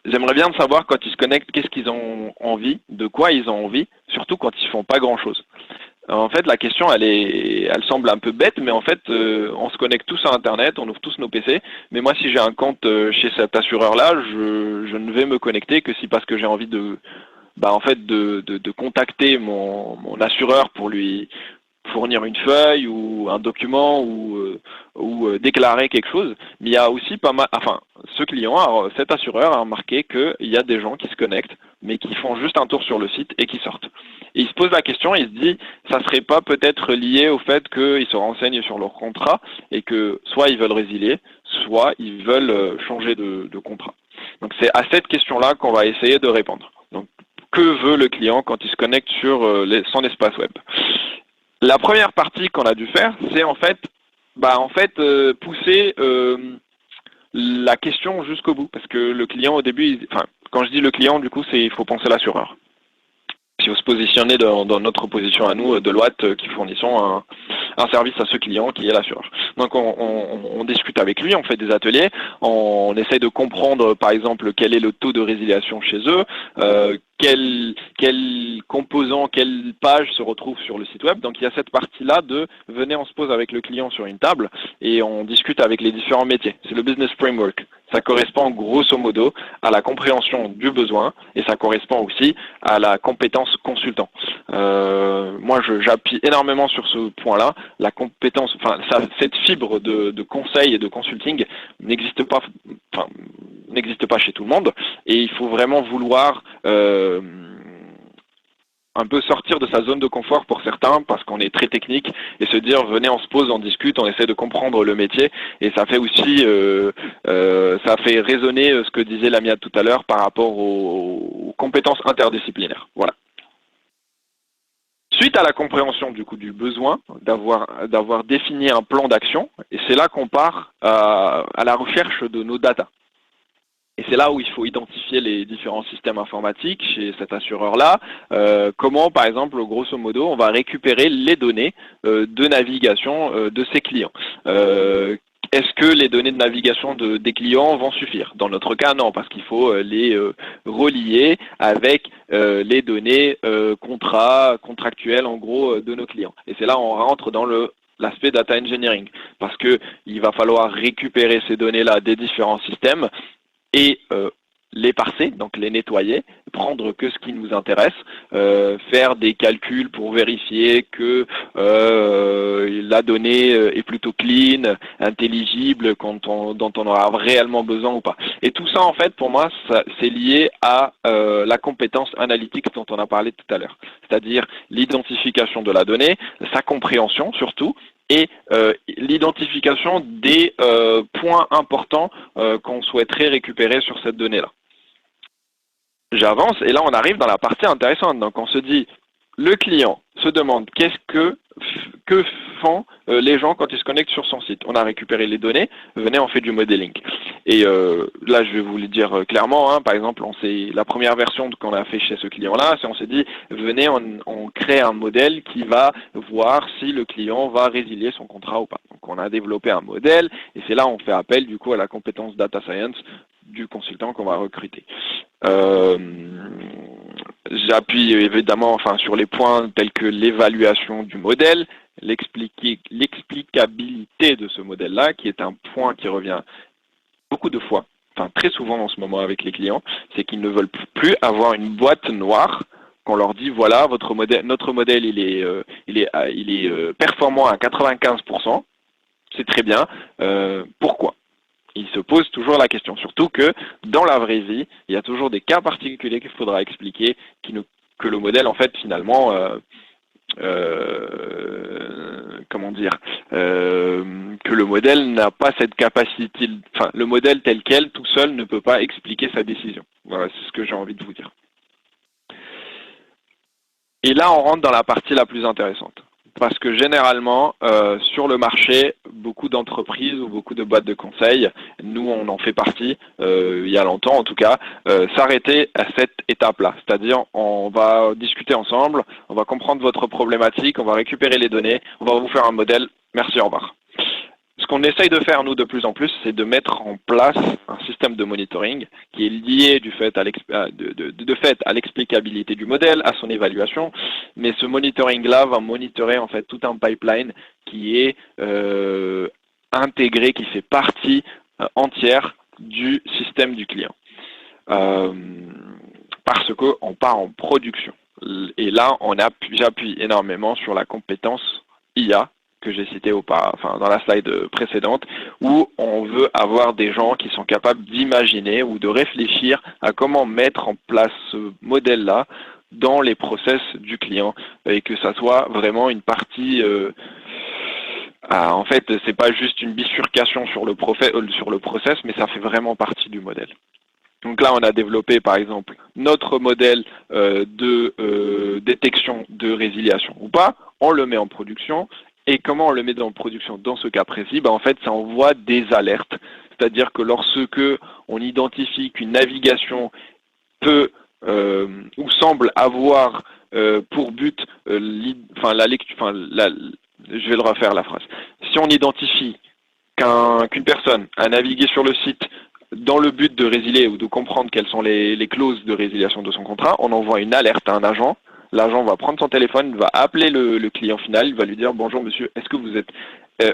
J'aimerais bien savoir quand ils se connectent, qu'est-ce qu'ils ont envie, de quoi ils ont envie, surtout quand ils font pas grand-chose. En fait, la question, elle semble un peu bête, mais en fait, on se connecte tous à Internet, on ouvre tous nos PC. Mais moi, si j'ai un compte chez cet assureur-là, je ne vais me connecter que si parce que j'ai envie de contacter mon assureur pour lui fournir une feuille ou un document ou déclarer quelque chose. Mais il y a aussi pas mal, enfin, ce client, cet assureur a remarqué qu'il y a des gens qui se connectent, mais qui font juste un tour sur le site et qui sortent. Et il se pose la question, il se dit, ça serait pas peut-être lié au fait qu'ils se renseignent sur leur contrat et que soit ils veulent résilier, soit ils veulent changer de contrat. Donc c'est à cette question-là qu'on va essayer de répondre. Donc, que veut le client quand il se connecte sur son espace web? La première partie qu'on a dû faire, c'est en fait pousser la question jusqu'au bout. Parce que le client, au début, quand je dis le client, du coup, il faut penser l'assureur. Si vous se positionnez dans notre position à nous, Deloitte, qui fournissons un service à ce client qui est l'assureur. Donc on discute avec lui, on fait des ateliers, on essaie de comprendre par exemple quel est le taux de résiliation chez eux, quel composant, quelle page se retrouve sur le site web. Donc il y a cette partie-là de venez, on se pose avec le client sur une table et on discute avec les différents métiers. C'est le business framework. Ça correspond grosso modo à la compréhension du besoin et ça correspond aussi à la compétence consultant. Moi, j'appuie énormément sur ce point-là. La compétence, cette fibre de conseil et de consulting n'existe pas chez tout le monde et il faut vraiment vouloir un peu sortir de sa zone de confort pour certains parce qu'on est très technique et se dire venez on se pose, on discute, on essaie de comprendre le métier et ça fait aussi ça fait résonner ce que disait Lamia tout à l'heure par rapport aux compétences interdisciplinaires. Voilà. Suite à la compréhension du coup du besoin, d'avoir défini un plan d'action, et c'est là qu'on part à la recherche de nos data. Et c'est là où il faut identifier les différents systèmes informatiques chez cet assureur-là. Comment, par exemple, grosso modo, on va récupérer les données de navigation de ses clients. Est-ce que les données de navigation des clients vont suffire? Dans notre cas, non, parce qu'il faut les relier avec les données contractuelles, en gros, de nos clients. Et c'est là où on rentre dans l'aspect data engineering, parce que il va falloir récupérer ces données-là des différents systèmes, et les parser, donc les nettoyer, prendre que ce qui nous intéresse, faire des calculs pour vérifier que la donnée est plutôt clean, intelligible, dont on aura réellement besoin ou pas. Et tout ça, en fait, pour moi, c'est lié à la compétence analytique dont on a parlé tout à l'heure, c'est-à-dire l'identification de la donnée, sa compréhension surtout, et l'identification des points importants qu'on souhaiterait récupérer sur cette donnée-là. J'avance et là on arrive dans la partie intéressante. Donc on se dit, le client se demande que font les gens quand ils se connectent sur son site. On a récupéré les données, venez on fait du modeling. Et là je vais vous le dire clairement, hein, par exemple la première version qu'on a fait chez ce client-là, c'est on s'est dit, venez on crée un modèle qui va voir si le client va résilier son contrat ou pas. Donc on a développé un modèle et c'est là on fait appel du coup à la compétence data science du consultant qu'on va recruter. J'appuie évidemment sur les points tels que l'évaluation du modèle, l'explicabilité de ce modèle-là, qui est un point qui revient beaucoup de fois, très souvent en ce moment avec les clients, c'est qu'ils ne veulent plus avoir une boîte noire qu'on leur dit voilà notre modèle il est performant à 95%, c'est très bien, pourquoi ? Il se pose toujours la question, surtout que dans la vraie vie, il y a toujours des cas particuliers qu'il faudra expliquer, que le modèle en fait finalement, que le modèle n'a pas cette capacité, le modèle tel quel tout seul ne peut pas expliquer sa décision. Voilà, c'est ce que j'ai envie de vous dire. Et là, on rentre dans la partie la plus intéressante. Parce que généralement, sur le marché, beaucoup d'entreprises ou beaucoup de boîtes de conseil, nous on en fait partie, il y a longtemps en tout cas, s'arrêter à cette étape-là. C'est-à-dire, on va discuter ensemble, on va comprendre votre problématique, on va récupérer les données, on va vous faire un modèle, merci, au revoir. Ce qu'on essaye de faire, nous, de plus en plus, c'est de mettre en place un système de monitoring qui est lié de fait à l'explicabilité du modèle, à son évaluation. Mais ce monitoring-là va monitorer en fait tout un pipeline qui est intégré, qui fait partie entière du système du client. Parce qu'on part en production. Et là, j'appuie énormément sur la compétence IA, que j'ai cité dans la slide précédente, où on veut avoir des gens qui sont capables d'imaginer ou de réfléchir à comment mettre en place ce modèle-là dans les process du client et que ça soit vraiment une partie... en fait, c'est pas juste une bifurcation sur le process, mais ça fait vraiment partie du modèle. Donc là, on a développé, par exemple, notre modèle de détection de résiliation ou pas. On le met en production. Et comment on le met en production dans ce cas précis ? En fait, ça envoie des alertes. C'est-à-dire que lorsque on identifie qu'une navigation peut ou semble avoir pour but je vais le refaire la phrase. Si on identifie qu'une personne a navigué sur le site dans le but de résilier ou de comprendre quelles sont les clauses de résiliation de son contrat, on envoie une alerte à un agent. L'agent va prendre son téléphone, il va appeler le client final, il va lui dire « Bonjour monsieur, est-ce que vous êtes...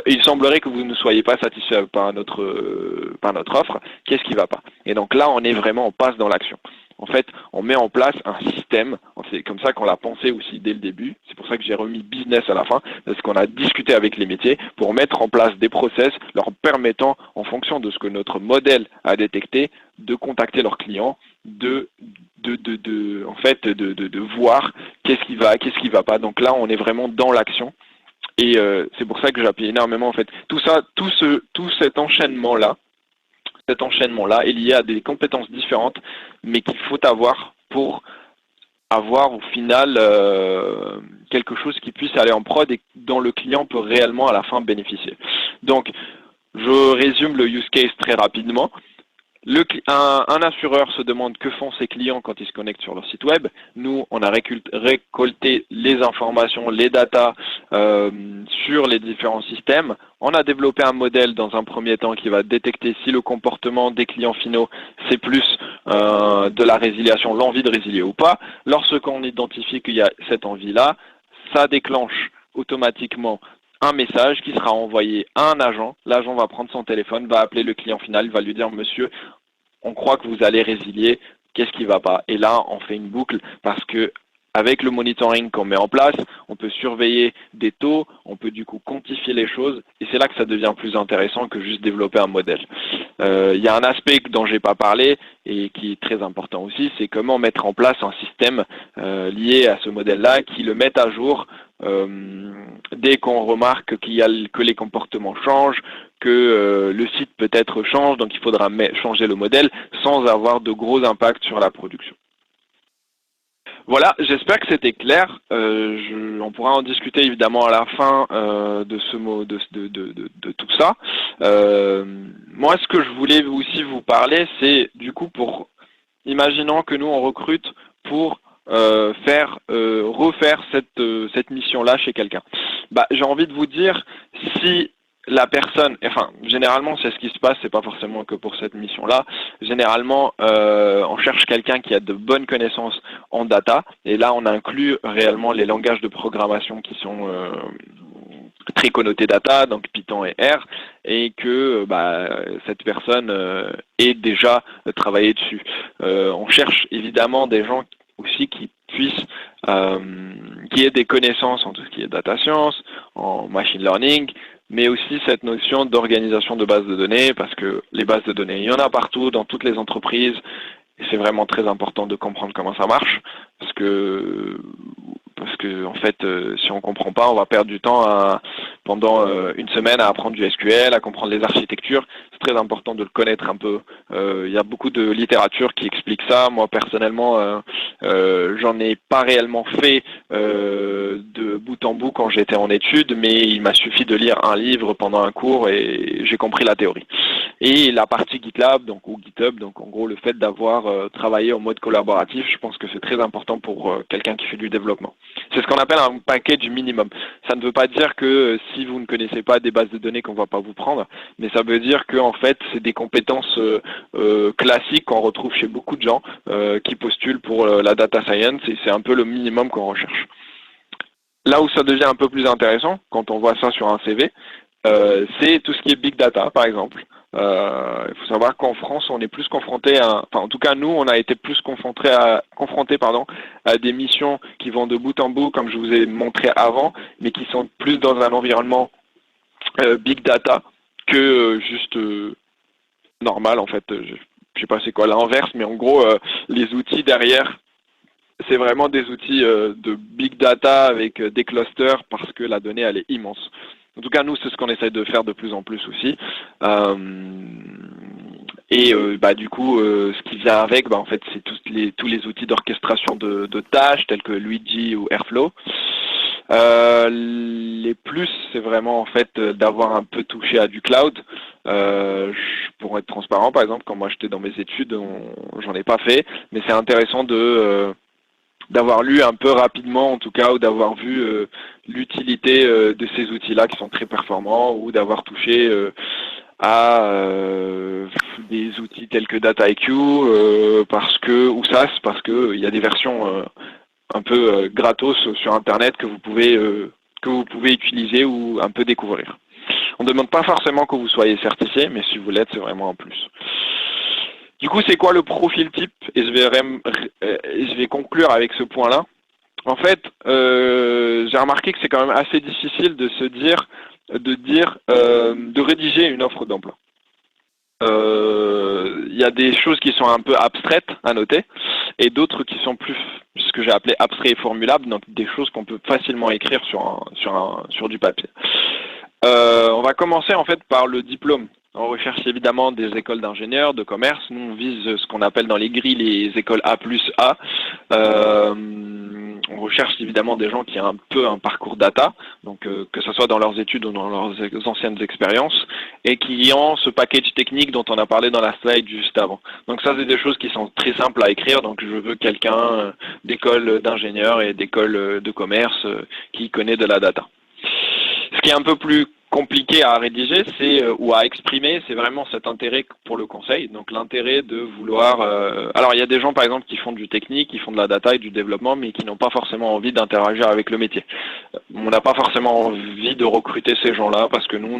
il semblerait que vous ne soyez pas satisfait par notre offre, qu'est-ce qui ne va pas ?» Et donc là, on passe dans l'action. En fait, on met en place un système, c'est comme ça qu'on l'a pensé aussi dès le début, c'est pour ça que j'ai remis business à la fin, parce qu'on a discuté avec les métiers pour mettre en place des process leur permettant, en fonction de ce que notre modèle a détecté, de contacter leurs clients, de voir qu'est-ce qui va pas. Donc là, on est vraiment dans l'action. Et c'est pour ça que j'appuie énormément en fait. Tout cet enchaînement-là est lié à des compétences différentes, mais qu'il faut avoir pour avoir au final quelque chose qui puisse aller en prod et dont le client peut réellement à la fin bénéficier. Donc, je résume le use case très rapidement. Un assureur se demande que font ses clients quand ils se connectent sur leur site web. Nous, on a récolté les informations, les datas sur les différents systèmes. On a développé un modèle dans un premier temps qui va détecter si le comportement des clients finaux, c'est plus de la résiliation, l'envie de résilier ou pas. Lorsqu'on identifie qu'il y a cette envie-là, ça déclenche automatiquement un message qui sera envoyé à un agent. L'agent va prendre son téléphone, va appeler le client final, va lui dire « Monsieur, on croit que vous allez résilier, qu'est-ce qui ne va pas? Et là, on fait une boucle parce que avec le monitoring qu'on met en place, on peut surveiller des taux, on peut du coup quantifier les choses, et c'est là que ça devient plus intéressant que juste développer un modèle. Il y a un aspect dont j'ai pas parlé et qui est très important aussi, c'est comment mettre en place un système lié à ce modèle-là qui le mette à jour dès qu'on remarque que les comportements changent, que le site peut-être change, donc il faudra changer le modèle sans avoir de gros impacts sur la production. Voilà, j'espère que c'était clair. On pourra en discuter évidemment à la fin de tout ça. Moi, ce que je voulais aussi vous parler, c'est du coup imaginons que nous on recrute pour refaire cette mission-là chez quelqu'un. J'ai envie de vous dire, si la personne, enfin, généralement, c'est ce qui se passe, c'est pas forcément que pour cette mission-là. Généralement, on cherche quelqu'un qui a de bonnes connaissances en data, et là, on inclut réellement les langages de programmation qui sont très connotés data, donc Python et R, et que cette personne ait déjà travaillé dessus. On cherche évidemment des gens aussi qui puissent, qui aient des connaissances en tout ce qui est data science, en machine learning, mais aussi cette notion d'organisation de bases de données, parce que les bases de données, il y en a partout, dans toutes les entreprises, et c'est vraiment très important de comprendre comment ça marche, parce que en fait, si on comprend pas, on va perdre du temps pendant une semaine à apprendre du SQL, à comprendre les architectures. C'est très important de le connaître un peu. Il y a beaucoup de littérature qui explique ça. Moi, personnellement, j'en ai pas réellement fait de bout en bout quand j'étais en études, mais il m'a suffi de lire un livre pendant un cours et j'ai compris la théorie. Et la partie GitLab, ou GitHub, donc en gros le fait d'avoir travaillé en mode collaboratif, je pense que c'est très important pour quelqu'un qui fait du développement. C'est ce qu'on appelle un package minimum. Ça ne veut pas dire que si vous ne connaissez pas des bases de données qu'on ne va pas vous prendre, mais ça veut dire que en fait c'est des compétences classiques qu'on retrouve chez beaucoup de gens qui postulent pour la data science, et c'est un peu le minimum qu'on recherche. Là où ça devient un peu plus intéressant, quand on voit ça sur un CV, c'est tout ce qui est big data, par exemple. Il faut savoir qu'en France, on est plus confronté en tout cas nous, on a été plus confronté à des missions qui vont de bout en bout, comme je vous ai montré avant, mais qui sont plus dans un environnement big data que juste normal, en fait. Je sais pas c'est quoi l'inverse, mais en gros, les outils derrière, c'est vraiment des outils de big data avec des clusters parce que la donnée, elle est immense. En tout cas, nous, c'est ce qu'on essaie de faire de plus en plus aussi. Du coup, ce qui vient avec, en fait, c'est tous les outils d'orchestration de tâches tels que Luigi ou Airflow. Les plus, c'est vraiment en fait d'avoir un peu touché à du cloud. Pour être transparent, par exemple, quand moi j'étais dans mes études, j'en ai pas fait, mais c'est intéressant d'avoir lu un peu rapidement en tout cas, ou d'avoir vu l'utilité de ces outils-là qui sont très performants, ou d'avoir touché à des outils tels que DataIQ ou SAS, parce que il y a des versions un peu gratos sur Internet que vous pouvez utiliser ou un peu découvrir. On ne demande pas forcément que vous soyez certifié, mais si vous l'êtes, c'est vraiment un plus. Du coup, c'est quoi le profil type? Et je vais conclure avec ce point-là. En fait, j'ai remarqué que c'est quand même assez difficile de rédiger une offre d'emploi. Il y a des choses qui sont un peu abstraites à noter, et d'autres qui sont plus ce que j'ai appelé abstrait et formulable, donc des choses qu'on peut facilement écrire sur du papier. On va commencer en fait par le diplôme. On recherche évidemment des écoles d'ingénieurs, de commerce. Nous, on vise ce qu'on appelle dans les grilles les écoles A+A. On recherche évidemment des gens qui ont un peu un parcours data, donc que ce soit dans leurs études ou dans leurs anciennes expériences, et qui ont ce package technique dont on a parlé dans la slide juste avant. Donc ça, c'est des choses qui sont très simples à écrire. Donc je veux quelqu'un d'école d'ingénieur et d'école de commerce qui connaît de la data. Ce qui est un peu plus compliqué à rédiger, ou à exprimer, c'est vraiment cet intérêt pour le conseil. Donc l'intérêt de vouloir... alors il y a des gens par exemple qui font du technique, qui font de la data et du développement, mais qui n'ont pas forcément envie d'interagir avec le métier. On n'a pas forcément envie de recruter ces gens-là parce que nous,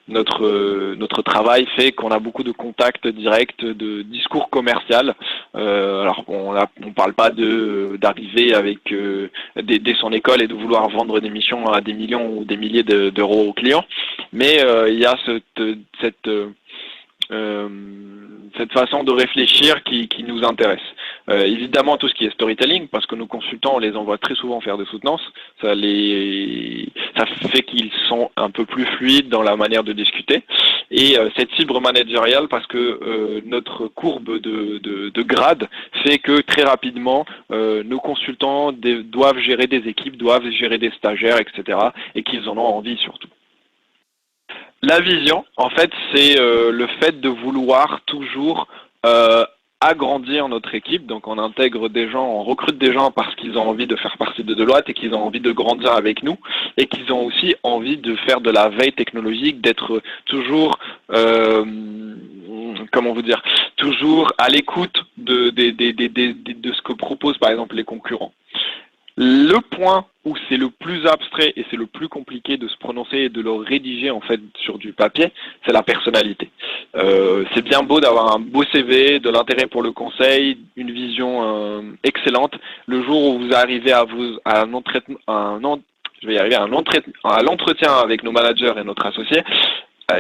notre travail fait qu'on a beaucoup de contacts directs, de discours commercial. Alors on parle pas d'arriver avec dès son école et de vouloir vendre des missions à des millions ou des milliers d'euros aux clients, mais il y a cette façon de réfléchir qui nous intéresse. Évidemment, tout ce qui est storytelling, parce que nos consultants, on les envoie très souvent faire des soutenances, ça fait qu'ils sont un peu plus fluides dans la manière de discuter. Et cette fibre managériale, parce que notre courbe de grade fait que très rapidement, nos consultants doivent gérer des équipes, doivent gérer des stagiaires, etc. et qu'ils en ont envie surtout. La vision, en fait, c'est le fait de vouloir toujours agrandir notre équipe. Donc, on intègre des gens, on recrute des gens parce qu'ils ont envie de faire partie de Deloitte et qu'ils ont envie de grandir avec nous et qu'ils ont aussi envie de faire de la veille technologique, d'être toujours, toujours à l'écoute de ce que proposent, par exemple, les concurrents. Le point où c'est le plus abstrait et c'est le plus compliqué de se prononcer et de le rédiger en fait sur du papier, c'est la personnalité. C'est bien beau d'avoir un beau CV, de l'intérêt pour le conseil, une vision excellente. Le jour où vous arrivez à l'entretien avec nos managers et notre associé,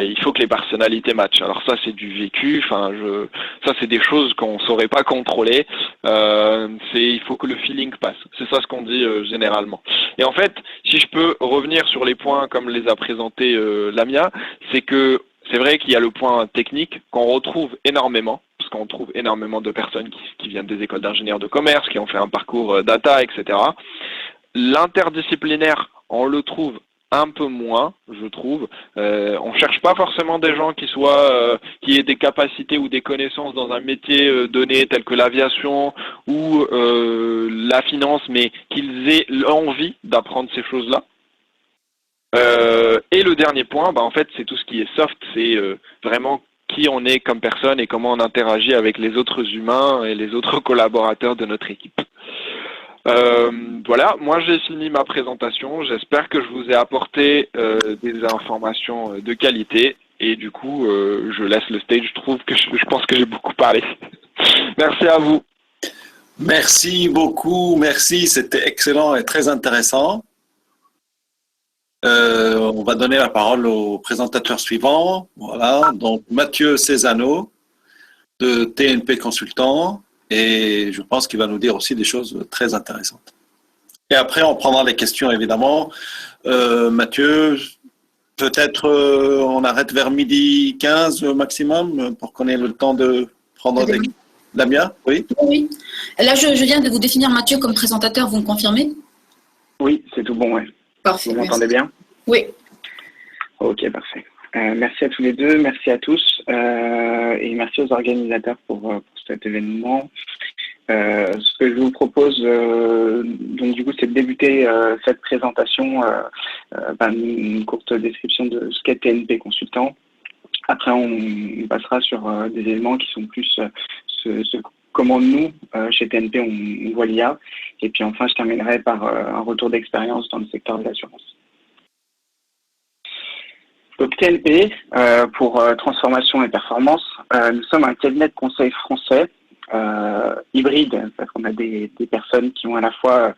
il faut que les personnalités matchent. Alors ça, c'est du vécu. Ça, c'est des choses qu'on saurait pas contrôler. Il faut que le feeling passe. C'est ça ce qu'on dit généralement. Et en fait, si je peux revenir sur les points comme les a présentés Lamia, c'est que c'est vrai qu'il y a le point technique qu'on retrouve énormément, parce qu'on trouve énormément de personnes qui viennent des écoles d'ingénieurs de commerce, qui ont fait un parcours data, etc. L'interdisciplinaire, on le trouve un peu moins, je trouve. On cherche pas forcément des gens qui aient des capacités ou des connaissances dans un métier donné tel que l'aviation ou la finance, mais qu'ils aient l'envie d'apprendre ces choses-là. Et le dernier point, en fait, c'est tout ce qui est soft, c'est vraiment qui on est comme personne et comment on interagit avec les autres humains et les autres collaborateurs de notre équipe. Voilà, moi j'ai fini ma présentation, j'espère que je vous ai apporté des informations de qualité et du coup je laisse le stage, je pense que j'ai beaucoup parlé. Merci à vous. Merci beaucoup, merci, c'était excellent et très intéressant. On va donner la parole au présentateur suivant, voilà, donc Mathieu Cézanneau de TNP Consultant. Et je pense qu'il va nous dire aussi des choses très intéressantes. Et après, on prendra les questions, évidemment. Mathieu, peut-être on arrête vers 12h15 maximum pour qu'on ait le temps de prendre des... Lamia, oui. Oui. Là, je viens de vous définir Mathieu comme présentateur, vous me confirmez? Oui, c'est tout bon, oui. Parfait. Vous m'entendez bien? Oui. Ok, parfait. Merci à tous les deux, merci à tous et merci aux organisateurs pour cet événement. Ce que je vous propose, donc du coup, c'est de débuter cette présentation par une courte description de ce qu'est TNP Consultant. Après, on passera sur des éléments qui sont plus comment nous, chez TNP, on voit l'IA. Et puis enfin, je terminerai par un retour d'expérience dans le secteur de l'assurance. Donc TNP, pour transformation et performance, nous sommes un cabinet de conseil français hybride, parce qu'on a des personnes qui ont à la fois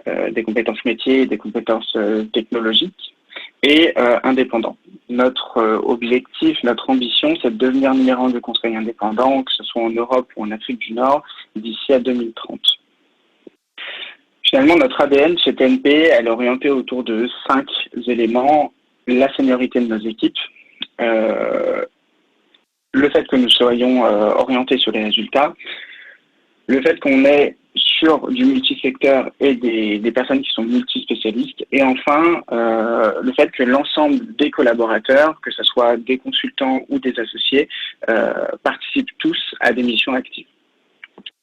des compétences métiers et des compétences technologiques, et indépendants. Notre objectif, notre ambition, c'est de devenir numéro 1 de conseil indépendant, que ce soit en Europe ou en Afrique du Nord, d'ici à 2030. Finalement, notre ADN chez TNP, elle est orientée autour de 5 éléments. La seniorité de nos équipes, le fait que nous soyons orientés sur les résultats, le fait qu'on est sur du multisecteur et des personnes qui sont multispécialistes, et enfin le fait que l'ensemble des collaborateurs, que ce soit des consultants ou des associés, participent tous à des missions actives.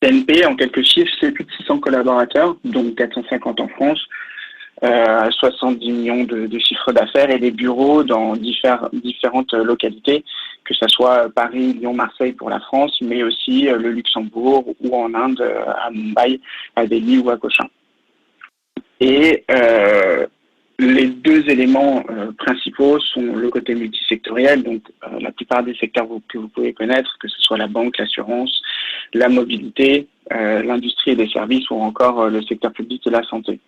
TNP, en quelques chiffres, c'est plus de 600 collaborateurs, dont 450 en France, 70 millions de chiffres d'affaires et des bureaux dans différentes localités, que ce soit Paris, Lyon, Marseille pour la France, mais aussi le Luxembourg ou en Inde, à Mumbai, à Delhi ou à Cochin. Et les deux éléments principaux sont le côté multisectoriel, donc la plupart des secteurs que vous pouvez connaître, que ce soit la banque, l'assurance, la mobilité, l'industrie et les services ou encore le secteur public et la santé.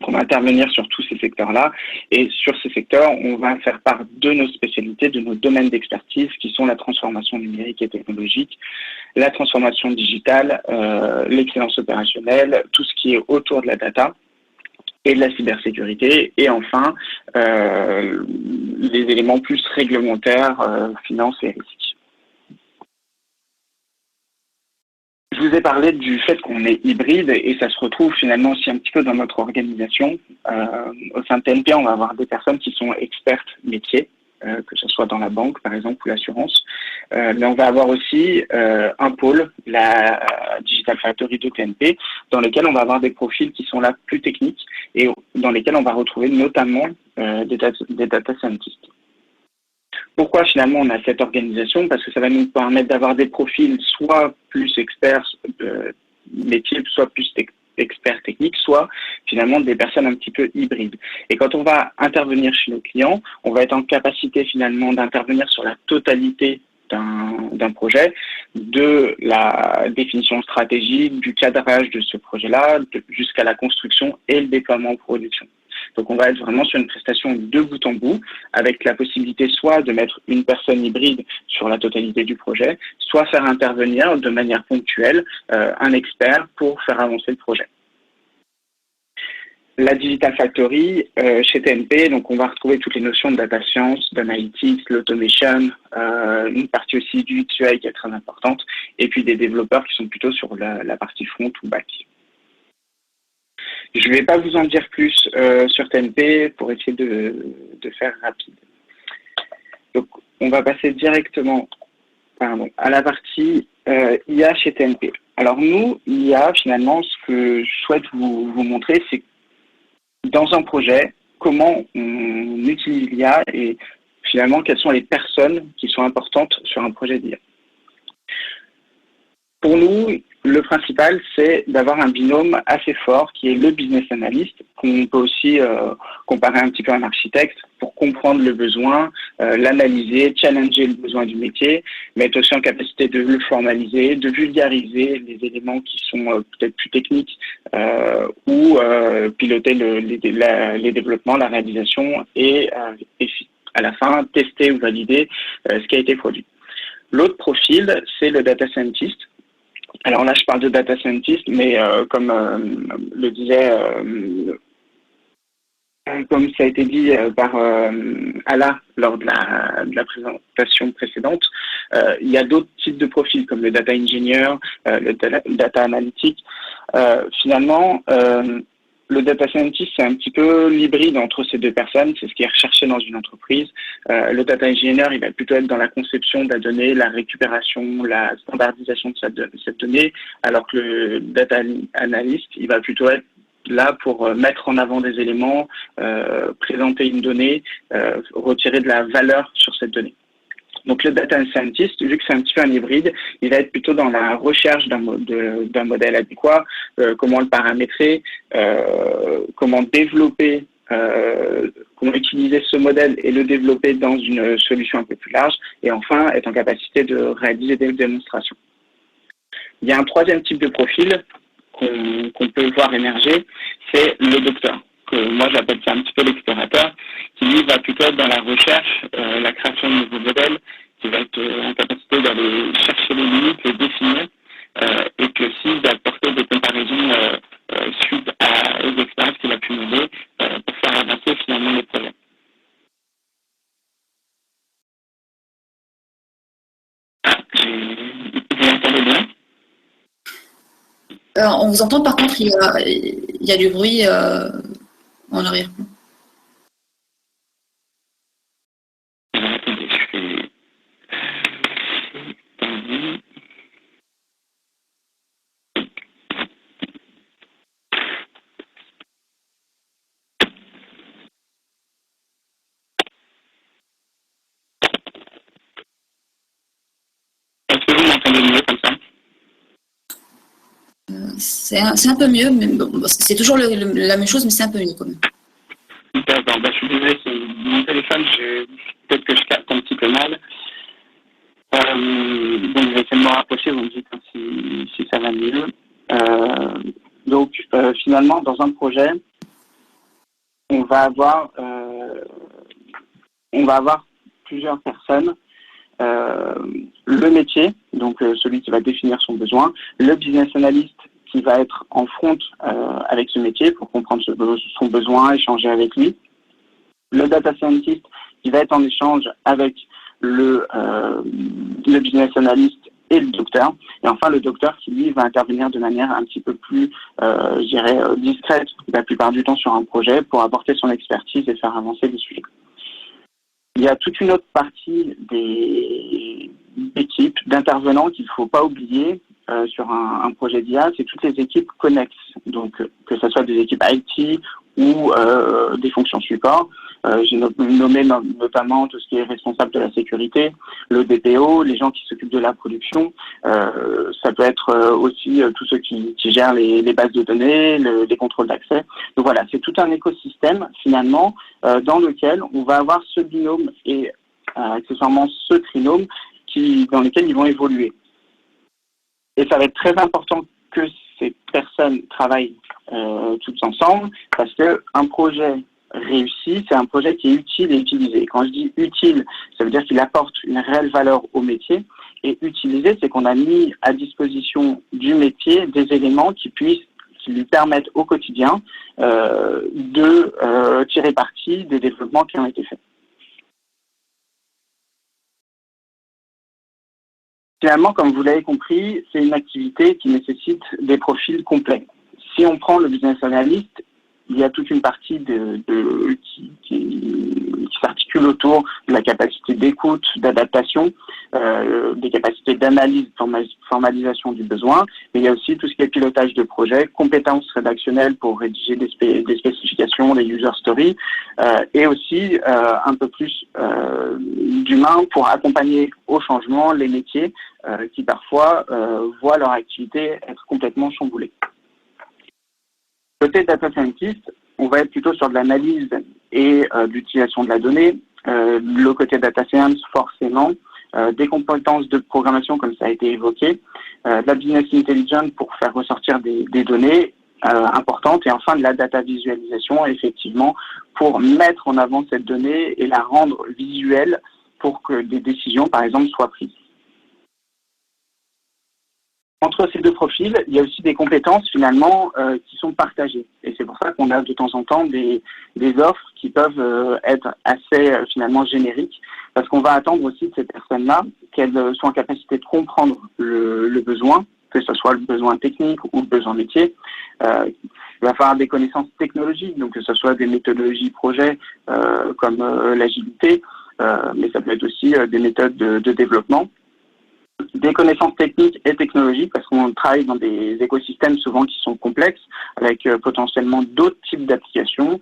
On va intervenir sur tous ces secteurs-là et sur ces secteurs, on va faire part de nos spécialités, de nos domaines d'expertise qui sont la transformation numérique et technologique, la transformation digitale, l'excellence opérationnelle, tout ce qui est autour de la data et de la cybersécurité et enfin les éléments plus réglementaires, finance et risques. Je vous ai parlé du fait qu'on est hybride et ça se retrouve finalement aussi un petit peu dans notre organisation. Au sein de TNP, on va avoir des personnes qui sont expertes métiers, que ce soit dans la banque par exemple ou l'assurance. Mais on va avoir aussi un pôle, la Digital Factory de TNP, dans lequel on va avoir des profils qui sont là plus techniques et dans lesquels on va retrouver notamment des data scientists. Pourquoi finalement on a cette organisation? Parce que ça va nous permettre d'avoir des profils soit plus experts métiers, soit plus experts techniques, soit finalement des personnes un petit peu hybrides. Et quand on va intervenir chez nos clients, on va être en capacité finalement d'intervenir sur la totalité d'un projet, de la définition stratégique, du cadrage de ce projet-là, jusqu'à la construction et le déploiement en production. Donc on va être vraiment sur une prestation de bout en bout, avec la possibilité soit de mettre une personne hybride sur la totalité du projet, soit faire intervenir de manière ponctuelle un expert pour faire avancer le projet. La Digital Factory, chez TNP, donc on va retrouver toutes les notions de data science, d'analytics, l'automation, une partie aussi du UX/UI qui est très importante, et puis des développeurs qui sont plutôt sur la partie front ou back. Je ne vais pas vous en dire plus sur TNP pour essayer de faire rapide. Donc, on va passer directement à la partie IA chez TNP. Alors nous, IA, finalement, ce que je souhaite vous montrer, c'est dans un projet, comment on utilise l'IA et finalement, quelles sont les personnes qui sont importantes sur un projet d'IA. Pour nous, le principal, c'est d'avoir un binôme assez fort qui est le business analyst, qu'on peut aussi comparer un petit peu à un architecte pour comprendre le besoin, l'analyser, challenger le besoin du métier, mais être aussi en capacité de le formaliser, de vulgariser les éléments qui sont peut-être plus techniques ou piloter les développements, la réalisation et à la fin, tester ou valider ce qui a été produit. L'autre profil, c'est le data scientist. Alors là, je parle de data scientist, mais comme le disait, comme ça a été dit par Ala lors de la présentation précédente, il y a d'autres types de profils comme le data engineer, le data analytic. Finalement, le data scientist, c'est un petit peu l'hybride entre ces deux personnes, c'est ce qui est recherché dans une entreprise. Le data engineer, il va plutôt être dans la conception de la donnée, la récupération, la standardisation de cette donnée, alors que le data analyst, il va plutôt être là pour mettre en avant des éléments, présenter une donnée, retirer de la valeur sur cette donnée. Donc le data scientist, vu que c'est un petit peu un hybride, il va être plutôt dans la recherche d'un modèle adéquat, comment le paramétrer, comment développer, comment utiliser ce modèle et le développer dans une solution un peu plus large, et enfin être en capacité de réaliser des démonstrations. Il y a un troisième type de profil qu'on peut voir émerger, c'est le docteur. Moi j'appelle ça un petit peu l'explorateur, qui lui va plutôt être dans la recherche, la création de nouveaux modèles, qui va être en capacité d'aller chercher les limites, les définir, et puis aussi d'apporter des comparaisons suite aux expériences qu'il a pu mener pour faire avancer finalement les projets. Vous entendez bien? On vous entend, par contre, il y a du bruit en arrière-plan. Attendez, je fais... Est-ce que vous m'entendez mieux comme ça? C'est un peu mieux, mais bon, c'est toujours la même chose, mais c'est un peu mieux quand même. D'accord, je suis désolé, c'est mon téléphone, peut-être que je capte un petit peu mal. Donc je vais essayer de me rapprocher, vous me dites si ça va mieux. Finalement, dans un projet, on va avoir plusieurs personnes. Le métier, donc celui qui va définir son besoin, le business analyst qui va être en front avec ce métier pour comprendre son besoin, échanger avec lui, le data scientist qui va être en échange avec le business analyst et le docteur, et enfin le docteur qui lui va intervenir de manière un petit peu plus, discrète la plupart du temps sur un projet pour apporter son expertise et faire avancer les sujets. Il y a toute une autre partie des équipes, d'intervenants qu'il ne faut pas oublier sur un projet d'IA, c'est toutes les équipes connexes, donc que ce soit des équipes IT ou des fonctions support. J'ai nommé notamment tout ce qui est responsable de la sécurité, le DPO, les gens qui s'occupent de la production. Ça peut être aussi tous ceux qui gèrent les bases de données, les contrôles d'accès. Donc voilà, c'est tout un écosystème finalement dans lequel on va avoir ce binôme et accessoirement ce trinôme dans lesquels ils vont évoluer. Et ça va être très important que ces personnes travaillent toutes ensemble parce qu'un projet réussi, c'est un projet qui est utile et utilisé. Quand je dis utile, ça veut dire qu'il apporte une réelle valeur au métier. Et utilisé, c'est qu'on a mis à disposition du métier des éléments qui lui permettent au quotidien de tirer parti des développements qui ont été faits. Finalement, comme vous l'avez compris, c'est une activité qui nécessite des profils complets. Si on prend le business analyst, il y a toute une partie qui s'articule autour de la capacité d'écoute, d'adaptation, des capacités d'analyse, formalisation du besoin, mais il y a aussi tout ce qui est pilotage de projet, compétences rédactionnelles pour rédiger des spécifications, des user stories, et aussi un peu plus d'humain pour accompagner au changement les métiers qui parfois voient leur activité être complètement chamboulée. Côté data scientist, on va être plutôt sur de l'analyse et d'utilisation de la donnée. Le côté data science, forcément, des compétences de programmation, comme ça a été évoqué, de la business intelligence pour faire ressortir des données importantes, et enfin de la data visualisation, effectivement, pour mettre en avant cette donnée et la rendre visuelle pour que des décisions, par exemple, soient prises. Entre ces deux profils, il y a aussi des compétences finalement qui sont partagées. Et c'est pour ça qu'on a de temps en temps des offres qui peuvent être assez finalement génériques, parce qu'on va attendre aussi de ces personnes-là qu'elles soient en capacité de comprendre le besoin, que ce soit le besoin technique ou le besoin métier. Il va falloir des connaissances technologiques, donc que ce soit des méthodologies projet comme l'agilité, mais ça peut être aussi des méthodes de développement. Des connaissances techniques et technologiques, parce qu'on travaille dans des écosystèmes souvent qui sont complexes, avec potentiellement d'autres types d'applications,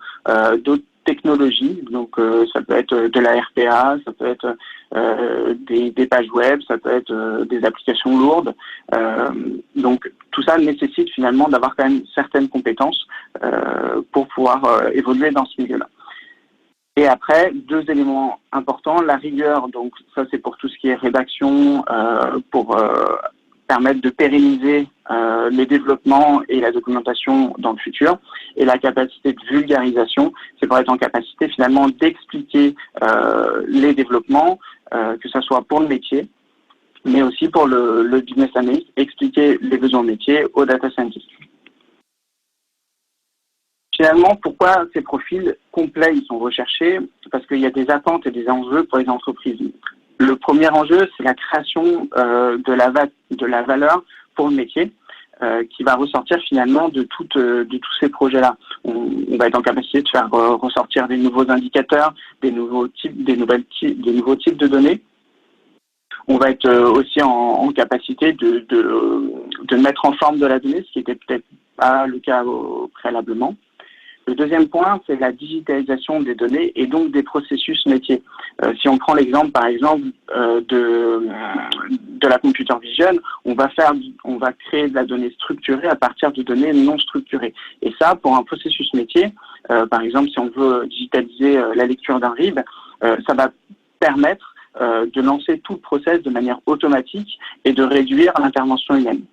d'autres technologies. Donc ça peut être de la RPA, ça peut être des pages web, ça peut être des applications lourdes. Donc tout ça nécessite finalement d'avoir quand même certaines compétences pour pouvoir évoluer dans ce milieu-là. Et après, deux éléments importants, la rigueur, donc ça c'est pour tout ce qui est rédaction, pour permettre de pérenniser les développements et la documentation dans le futur, et la capacité de vulgarisation, c'est pour être en capacité finalement d'expliquer les développements, que ce soit pour le métier, mais aussi pour le business analyst, expliquer les besoins métiers aux data scientists. Finalement, pourquoi ces profils complets ils sont recherchés? Parce qu'il y a des attentes et des enjeux pour les entreprises. Le premier enjeu, c'est la création de la valeur pour le métier qui va ressortir finalement de tous ces projets-là. On va être en capacité de faire ressortir des nouveaux indicateurs, des nouveaux types de données. On va être aussi en capacité de mettre en forme de la donnée, ce qui était peut-être pas le cas préalablement. Le deuxième point, c'est la digitalisation des données et donc des processus métiers. Si on prend l'exemple, par exemple, de la computer vision, on va créer de la donnée structurée à partir de données non structurées. Et ça, pour un processus métier, Par exemple, si on veut digitaliser la lecture d'un RIB, ça va permettre de lancer tout le process de manière automatique et de réduire l'intervention humaine.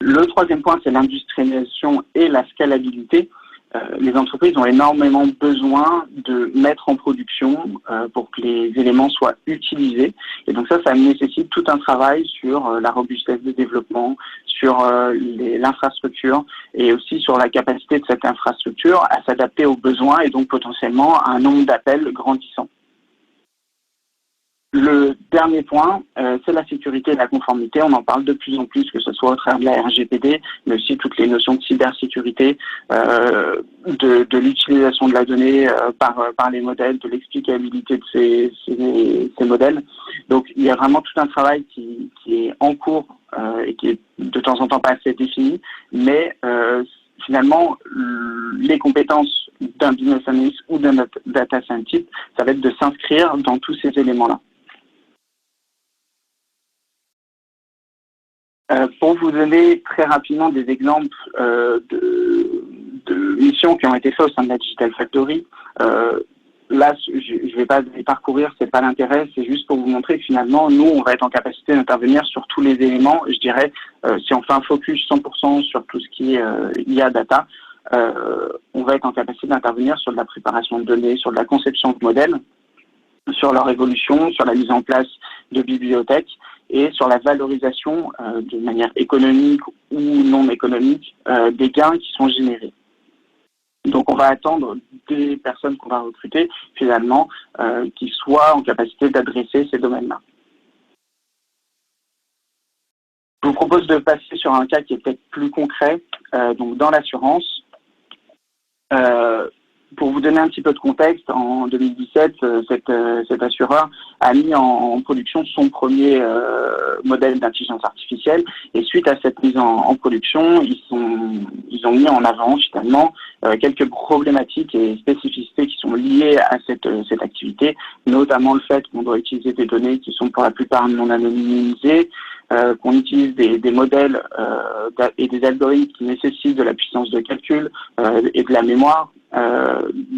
Le troisième point, c'est l'industrialisation et la scalabilité. Les entreprises ont énormément besoin de mettre en production pour que les éléments soient utilisés. Et donc ça nécessite tout un travail sur la robustesse des développements, sur l'infrastructure et aussi sur la capacité de cette infrastructure à s'adapter aux besoins et donc potentiellement à un nombre d'appels grandissant. Le dernier point, c'est la sécurité et la conformité. On en parle de plus en plus, que ce soit au travers de la RGPD, mais aussi toutes les notions de cybersécurité, de l'utilisation de la donnée par les modèles, de l'explicabilité de ces modèles. Donc, il y a vraiment tout un travail qui est en cours et qui est de temps en temps pas assez défini, mais finalement, les compétences d'un business analyst ou d'un data scientist, ça va être de s'inscrire dans tous ces éléments-là. Pour vous donner très rapidement des exemples de missions qui ont été faites au sein de la Digital Factory, là, je vais pas les parcourir, c'est pas l'intérêt, c'est juste pour vous montrer que finalement, nous, on va être en capacité d'intervenir sur tous les éléments. Je dirais, si on fait un focus 100% sur tout ce qui est IA data, on va être en capacité d'intervenir sur de la préparation de données, sur de la conception de modèles, sur leur évolution, sur la mise en place de bibliothèques et sur la valorisation de manière économique ou non économique des gains qui sont générés. Donc on va attendre des personnes qu'on va recruter finalement qui soient en capacité d'adresser ces domaines-là. Je vous propose de passer sur un cas qui est peut-être plus concret, donc dans l'assurance. Pour vous donner un petit peu de contexte, en 2017, cet assureur a mis en production son premier modèle d'intelligence artificielle. Et suite à cette mise en production, ils ont mis en avant finalement quelques problématiques et spécificités qui sont liées à cette activité, notamment le fait qu'on doit utiliser des données qui sont pour la plupart non anonymisées, qu'on utilise des modèles et des algorithmes qui nécessitent de la puissance de calcul et de la mémoire,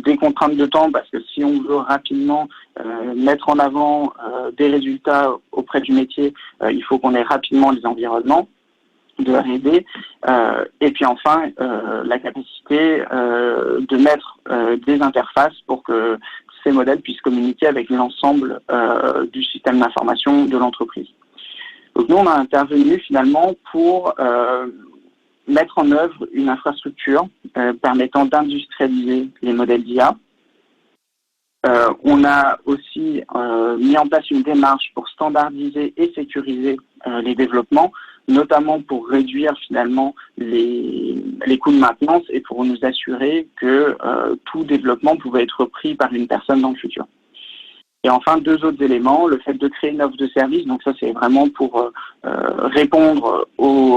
des contraintes de temps, parce que si on veut rapidement mettre en avant des résultats auprès du métier, il faut qu'on ait rapidement les environnements de R&D, et puis enfin la capacité de mettre des interfaces pour que ces modèles puissent communiquer avec l'ensemble du système d'information de l'entreprise. Donc nous, on a intervenu finalement pour mettre en œuvre une infrastructure permettant d'industrialiser les modèles d'IA. On a aussi mis en place une démarche pour standardiser et sécuriser les développements, notamment pour réduire finalement les coûts de maintenance et pour nous assurer que tout développement pouvait être pris par une personne dans le futur. Et enfin, deux autres éléments, le fait de créer une offre de service, donc ça c'est vraiment pour répondre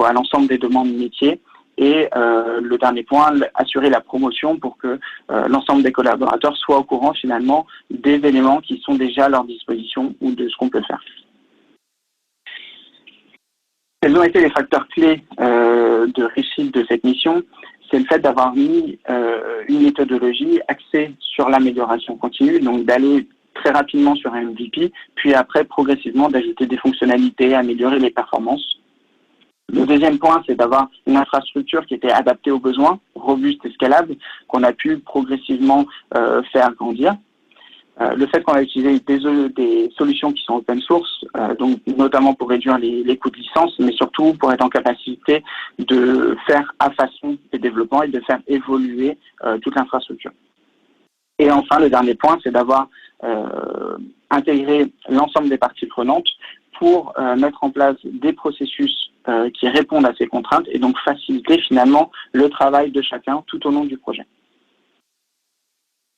à l'ensemble des demandes métiers. Et le dernier point, assurer la promotion pour que l'ensemble des collaborateurs soient au courant finalement des éléments qui sont déjà à leur disposition ou de ce qu'on peut faire. Quels ont été les facteurs clés de réussite de cette mission? C'est le fait d'avoir mis une méthodologie axée sur l'amélioration continue, donc d'aller très rapidement sur un MVP, puis après progressivement d'ajouter des fonctionnalités, améliorer les performances. Le deuxième point, c'est d'avoir une infrastructure qui était adaptée aux besoins, robuste et scalable, qu'on a pu progressivement faire grandir. Le fait qu'on a utilisé des solutions qui sont open source, donc notamment pour réduire les coûts de licence, mais surtout pour être en capacité de faire à façon des développements et de faire évoluer toute l'infrastructure. Et enfin, le dernier point, c'est d'avoir intégré l'ensemble des parties prenantes pour mettre en place des processus qui répondent à ces contraintes et donc faciliter finalement le travail de chacun tout au long du projet.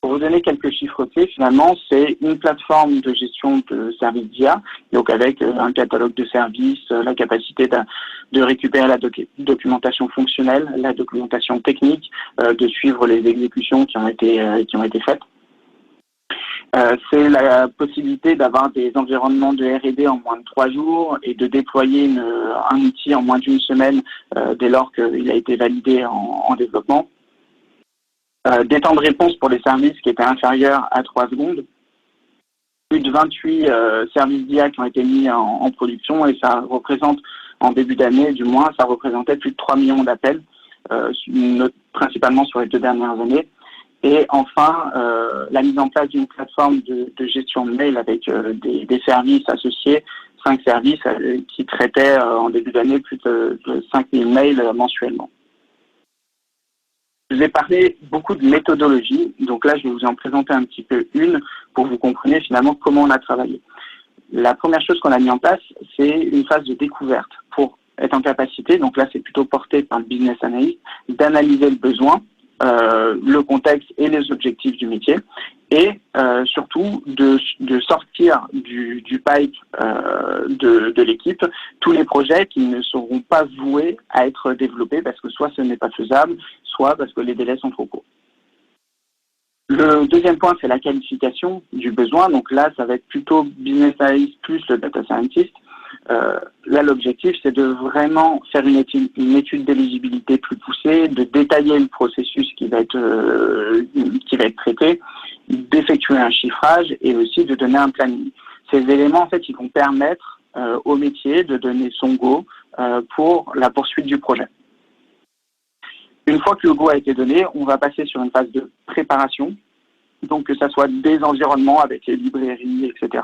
Pour vous donner quelques chiffres clés, finalement, c'est une plateforme de gestion de services d'IA, donc avec un catalogue de services, la capacité de récupérer la documentation fonctionnelle, la documentation technique, de suivre les exécutions qui ont été faites. C'est la possibilité d'avoir des environnements de R&D en moins de 3 jours et de déployer un outil en moins d'une semaine dès lors qu'il a été validé en développement. des temps de réponse pour les services qui étaient inférieurs à 3 secondes, plus de 28 services d'IA qui ont été mis en production, et ça représente, en début d'année du moins, ça représentait plus de 3 millions d'appels, principalement sur les 2 dernières années. Et enfin, la mise en place d'une plateforme de gestion de mail avec des services associés, 5 services qui traitaient en début d'année plus de 5000 mails mensuellement. Je vous ai parlé beaucoup de méthodologie, donc là je vais vous en présenter un petit peu une pour que vous compreniez finalement comment on a travaillé. La première chose qu'on a mis en place, c'est une phase de découverte pour être en capacité, donc là c'est plutôt porté par le business analyst, d'analyser le besoin, le contexte et les objectifs du métier, et surtout de sortir du pipe de l'équipe tous les projets qui ne seront pas voués à être développés parce que soit ce n'est pas faisable, soit parce que les délais sont trop courts. Le deuxième point, c'est la qualification du besoin. Donc là, ça va être plutôt business analyst plus le data scientist. Là, l'objectif, c'est de vraiment faire une étude d'éligibilité plus poussée, de détailler le processus qui va être traité, d'effectuer un chiffrage et aussi de donner un planning. Ces éléments, en fait, ils vont permettre au métier de donner son go pour la poursuite du projet. Une fois que le go a été donné, on va passer sur une phase de préparation, donc que ça soit des environnements avec les librairies, etc.,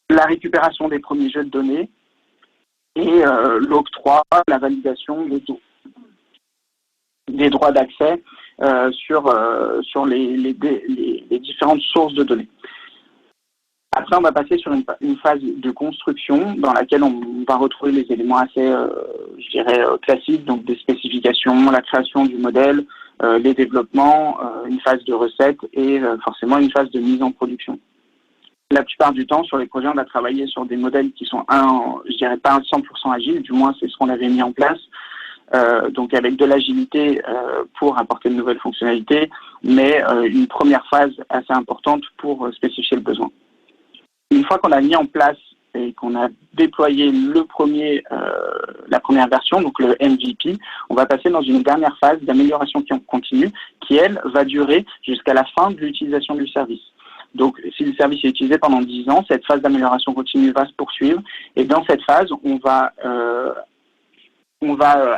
la récupération des premiers jeux de données et l'octroi, la validation des droits d'accès sur les différentes sources de données. Après, on va passer sur une phase de construction dans laquelle on va retrouver les éléments assez, classiques, donc des spécifications, la création du modèle, les développements, une phase de recette et forcément une phase de mise en production. La plupart du temps, sur les projets, on a travaillé sur des modèles qui sont, pas 100% agiles, du moins c'est ce qu'on avait mis en place, donc avec de l'agilité pour apporter de nouvelles fonctionnalités, mais une première phase assez importante pour spécifier le besoin. Une fois qu'on a mis en place et qu'on a déployé la première version, donc le MVP, on va passer dans une dernière phase d'amélioration continue qui, elle, va durer jusqu'à la fin de l'utilisation du service. Donc, si le service est utilisé pendant 10 ans, cette phase d'amélioration continue va se poursuivre. Et dans cette phase, on va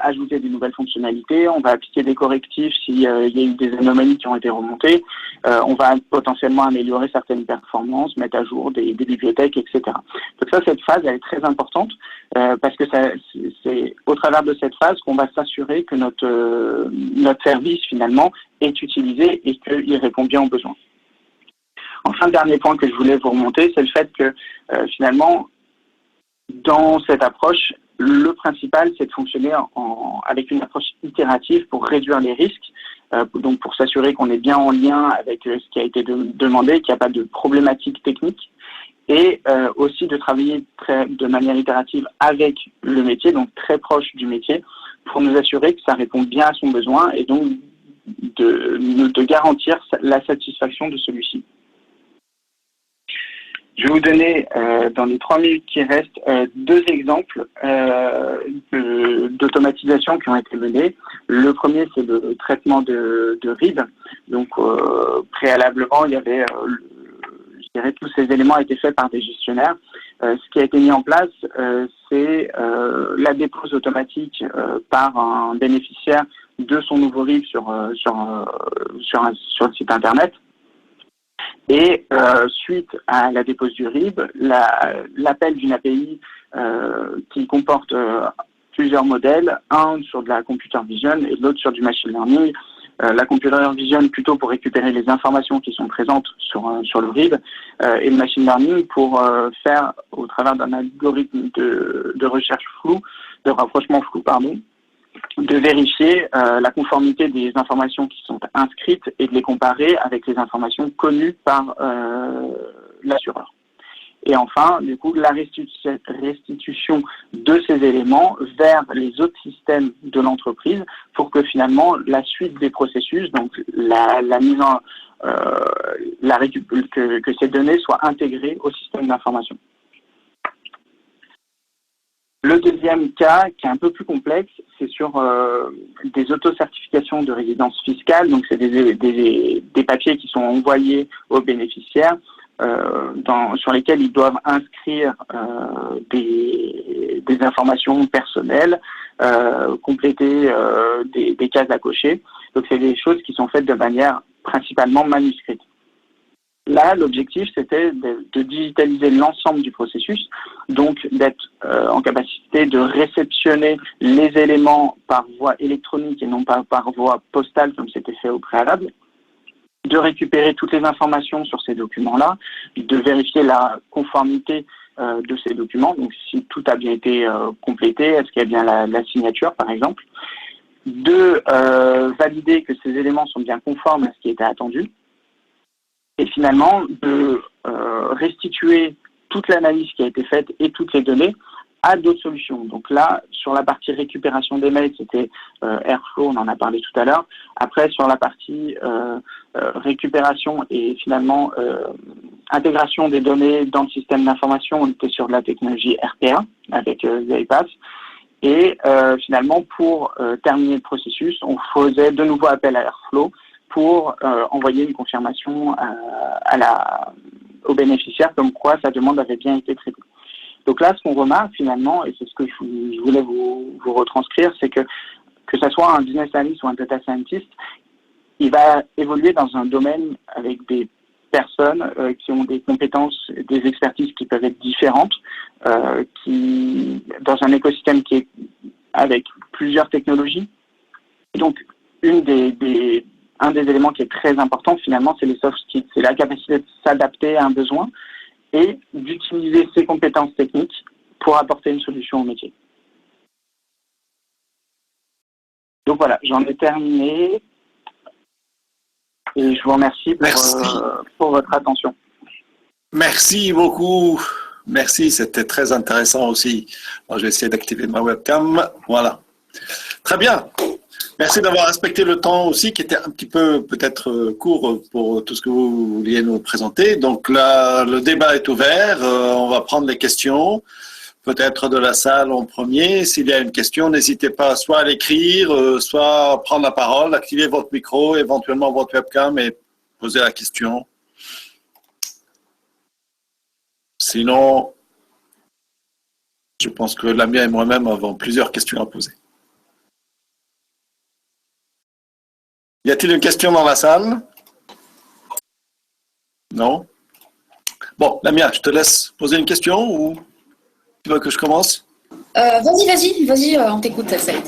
ajouter des nouvelles fonctionnalités, on va appliquer des correctifs s'il y a eu des anomalies qui ont été remontées, on va potentiellement améliorer certaines performances, mettre à jour des bibliothèques, etc. Donc ça, cette phase, elle est très importante parce que c'est au travers de cette phase qu'on va s'assurer que notre service, finalement, est utilisé et qu'il répond bien aux besoins. Enfin, le dernier point que je voulais vous remonter, c'est le fait que finalement, dans cette approche, le principal, c'est de fonctionner avec une approche itérative pour réduire les risques, donc pour s'assurer qu'on est bien en lien avec ce qui a été demandé, qu'il n'y a pas de problématiques techniques, et aussi de travailler de manière itérative avec le métier, donc très proche du métier, pour nous assurer que ça répond bien à son besoin et donc de garantir la satisfaction de celui-ci. Je vais vous donner, dans les 3 minutes qui restent, 2 exemples d'automatisation qui ont été menés. Le premier, c'est le traitement de RIB. Donc, préalablement, il y avait, tous ces éléments étaient faits par des gestionnaires. Ce qui a été mis en place, c'est la dépose automatique par un bénéficiaire de son nouveau RIB sur le site Internet. Et suite à la dépose du RIB, l'appel d'une API qui comporte plusieurs modèles, un sur de la computer vision et l'autre sur du machine learning. La computer vision plutôt pour récupérer les informations qui sont présentes sur le RIB et le machine learning pour faire, au travers d'un algorithme de recherche floue, de rapprochement flou, de vérifier la conformité des informations qui sont inscrites et de les comparer avec les informations connues par l'assureur. Et enfin, du coup, la restitution de ces éléments vers les autres systèmes de l'entreprise pour que finalement la suite des processus, donc la mise en que ces données soient intégrées au système d'information. Le deuxième cas, qui est un peu plus complexe, c'est sur des autocertifications de résidence fiscale. Donc, c'est des papiers qui sont envoyés aux bénéficiaires sur lesquels ils doivent inscrire des informations personnelles, compléter des cases à cocher. Donc, c'est des choses qui sont faites de manière principalement manuscrite. Là, l'objectif, c'était de digitaliser l'ensemble du processus, donc d'être en capacité de réceptionner les éléments par voie électronique et non pas par voie postale, comme c'était fait au préalable, de récupérer toutes les informations sur ces documents-là, de vérifier la conformité de ces documents, donc si tout a bien été complété, est-ce qu'il y a bien la signature, par exemple, de valider que ces éléments sont bien conformes à ce qui était attendu, et finalement de restituer toute l'analyse qui a été faite et toutes les données à d'autres solutions. Donc là, sur la partie récupération des mails, c'était Airflow, on en a parlé tout à l'heure. Après, sur la partie récupération et finalement intégration des données dans le système d'information, on était sur de la technologie RPA avec UiPath. Et finalement, pour terminer le processus, on faisait de nouveau appel à Airflow pour envoyer une confirmation aux bénéficiaires comme quoi sa demande avait bien été traitée. Donc là, ce qu'on remarque finalement, et c'est ce que je voulais vous retranscrire, c'est que ça soit un business analyst ou un data scientist, il va évoluer dans un domaine avec des personnes qui ont des compétences, des expertises qui peuvent être différentes, qui dans un écosystème qui est avec plusieurs technologies. Et donc, un des éléments qui est très important finalement, c'est les soft skills, c'est la capacité de s'adapter à un besoin et d'utiliser ses compétences techniques pour apporter une solution au métier. Donc voilà, j'en ai terminé et je vous remercie pour votre attention. Merci beaucoup. Merci, c'était très intéressant aussi. Bon, je vais essayer d'activer ma webcam. Voilà. Très bien. Merci d'avoir respecté le temps aussi, qui était un petit peu peut-être court pour tout ce que vous vouliez nous présenter. Donc là, le débat est ouvert. On va prendre les questions, peut-être de la salle en premier. S'il y a une question, n'hésitez pas soit à l'écrire, soit à prendre la parole, activer votre micro, éventuellement votre webcam et poser la question. Sinon, je pense que Lamia et moi-même avons plusieurs questions à poser. Y a-t-il une question dans la salle? Non? Bon, Lamia, je te laisse poser une question ou tu veux que je commence? Vas-y, on t'écoute, Saïd.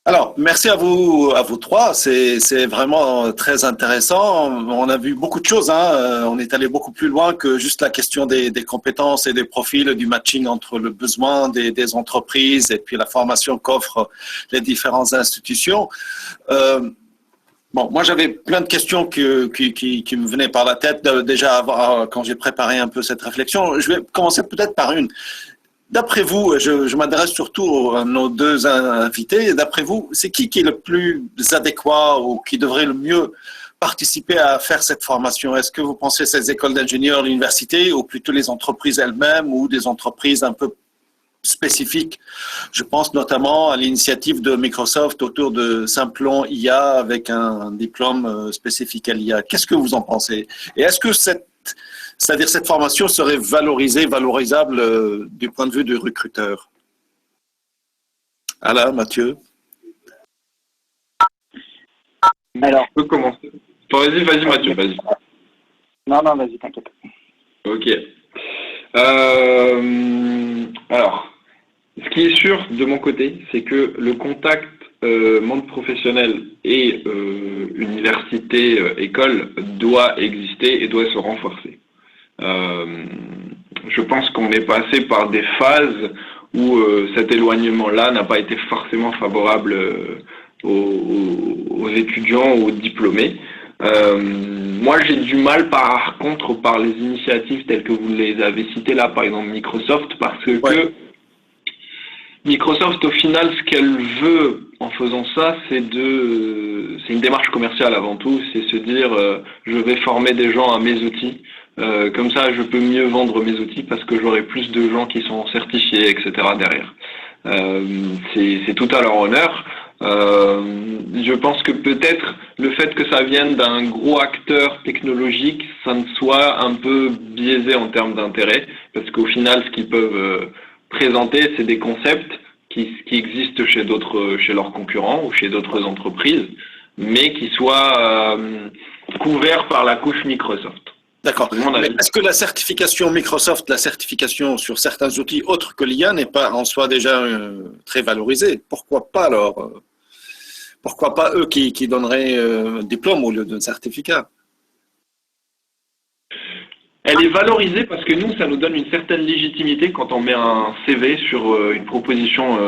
Alors, merci à vous trois. C'est vraiment très intéressant. On a vu beaucoup de choses. On est allé beaucoup plus loin que juste la question des compétences et des profils, du matching entre le besoin des entreprises et puis la formation qu'offrent les différentes institutions. Bon, moi j'avais plein de questions qui me venaient par la tête déjà quand j'ai préparé un peu cette réflexion. Je vais commencer peut-être par une. D'après vous, je m'adresse surtout à nos deux invités, d'après vous, c'est qui est le plus adéquat ou qui devrait le mieux participer à faire cette formation? Est-ce que vous pensez ces écoles d'ingénieurs, l'université, ou plutôt les entreprises elles-mêmes ou des entreprises un peu spécifiques? Je pense notamment à l'initiative de Microsoft autour de Simplon IA avec un diplôme spécifique à l'IA. Qu'est-ce que vous en pensez? Et est-ce que cette formation serait valorisable du point de vue du recruteur? Alain, Mathieu? Alors, je peux commencer. Vas-y Mathieu, vas-y. Non, vas-y, t'inquiète. Ok. Alors, ce qui est sûr de mon côté, c'est que le contact monde professionnel et université, école doit exister et doit se renforcer. Je pense qu'on est passé par des phases où cet éloignement-là n'a pas été forcément favorable aux étudiants ou aux diplômés. Moi, j'ai du mal par contre par les initiatives telles que vous les avez citées là, par exemple Microsoft, parce que Microsoft, au final, ce qu'elle veut en faisant ça, c'est une démarche commerciale avant tout, c'est se dire je vais former des gens à mes outils, Comme ça, je peux mieux vendre mes outils parce que j'aurai plus de gens qui sont certifiés, etc. derrière. C'est tout à leur honneur. Je pense que peut-être le fait que ça vienne d'un gros acteur technologique, ça ne soit un peu biaisé en termes d'intérêt, parce qu'au final, ce qu'ils peuvent présenter, c'est des concepts qui existent chez leurs concurrents ou chez d'autres entreprises, mais qui soient couverts par la couche Microsoft. D'accord. Mais est-ce que la certification Microsoft, la certification sur certains outils autres que l'IA n'est pas en soi déjà très valorisée? Pourquoi pas alors? Pourquoi pas eux qui donneraient un diplôme au lieu d'un certificat? Elle est valorisée parce que nous, ça nous donne une certaine légitimité quand on met un CV sur une proposition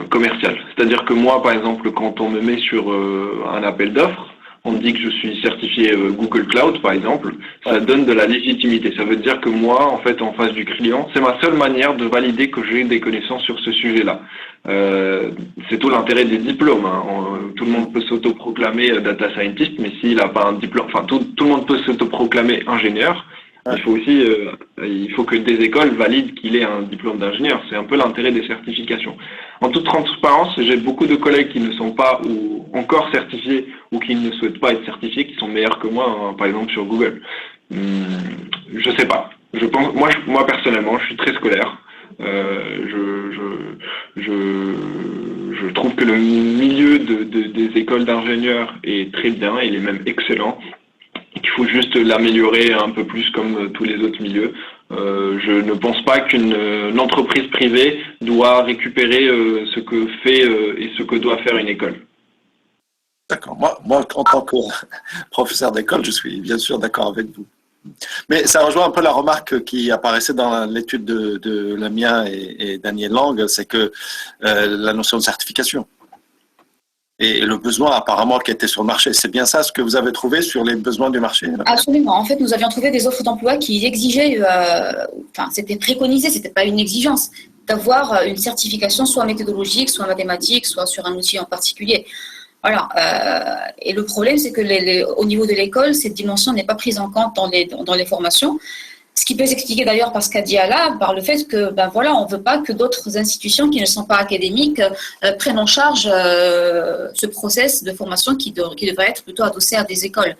commerciale. C'est-à-dire que moi, par exemple, quand on me met sur un appel d'offres, on me dit que je suis certifié Google Cloud, par exemple, ça donne de la légitimité. Ça veut dire que moi, en fait, en face du client, c'est ma seule manière de valider que j'ai des connaissances sur ce sujet-là. C'est tout l'intérêt des diplômes. Hein. Tout le monde peut s'autoproclamer data scientist, mais s'il n'a pas un diplôme, enfin, tout le monde peut s'autoproclamer ingénieur. Il faut aussi, il faut que des écoles valident qu'il ait un diplôme d'ingénieur. C'est un peu l'intérêt des certifications. En toute transparence, j'ai beaucoup de collègues qui ne sont pas ou encore certifiés ou qui ne souhaitent pas être certifiés, qui sont meilleurs que moi, hein, par exemple sur Google. Je sais pas. Je pense, moi personnellement, je suis très scolaire. Je trouve que le milieu des écoles d'ingénieurs est très bien, il est même excellent. Il faut juste l'améliorer un peu plus comme tous les autres milieux. Je ne pense pas qu'une entreprise privée doit récupérer ce que fait et ce que doit faire une école. D'accord. Moi, en tant que professeur d'école, je suis bien sûr d'accord avec vous. Mais ça rejoint un peu la remarque qui apparaissait dans l'étude de Lamia et Daniel Lang, c'est que la notion de certification. Et le besoin apparemment qui était sur le marché. C'est bien ça ce que vous avez trouvé sur les besoins du marché? Absolument. En fait, nous avions trouvé des offres d'emploi qui exigeaient, c'était préconisé, c'était pas une exigence, d'avoir une certification soit méthodologique, soit mathématique, soit sur un outil en particulier. Voilà. Et le problème, c'est que au niveau de l'école, cette dimension n'est pas prise en compte dans les formations. Ce qui peut s'expliquer d'ailleurs par ce qu'a dit Ala, par le fait que, on ne veut pas que d'autres institutions qui ne sont pas académiques prennent en charge ce process de formation qui devrait être plutôt adossé à des écoles.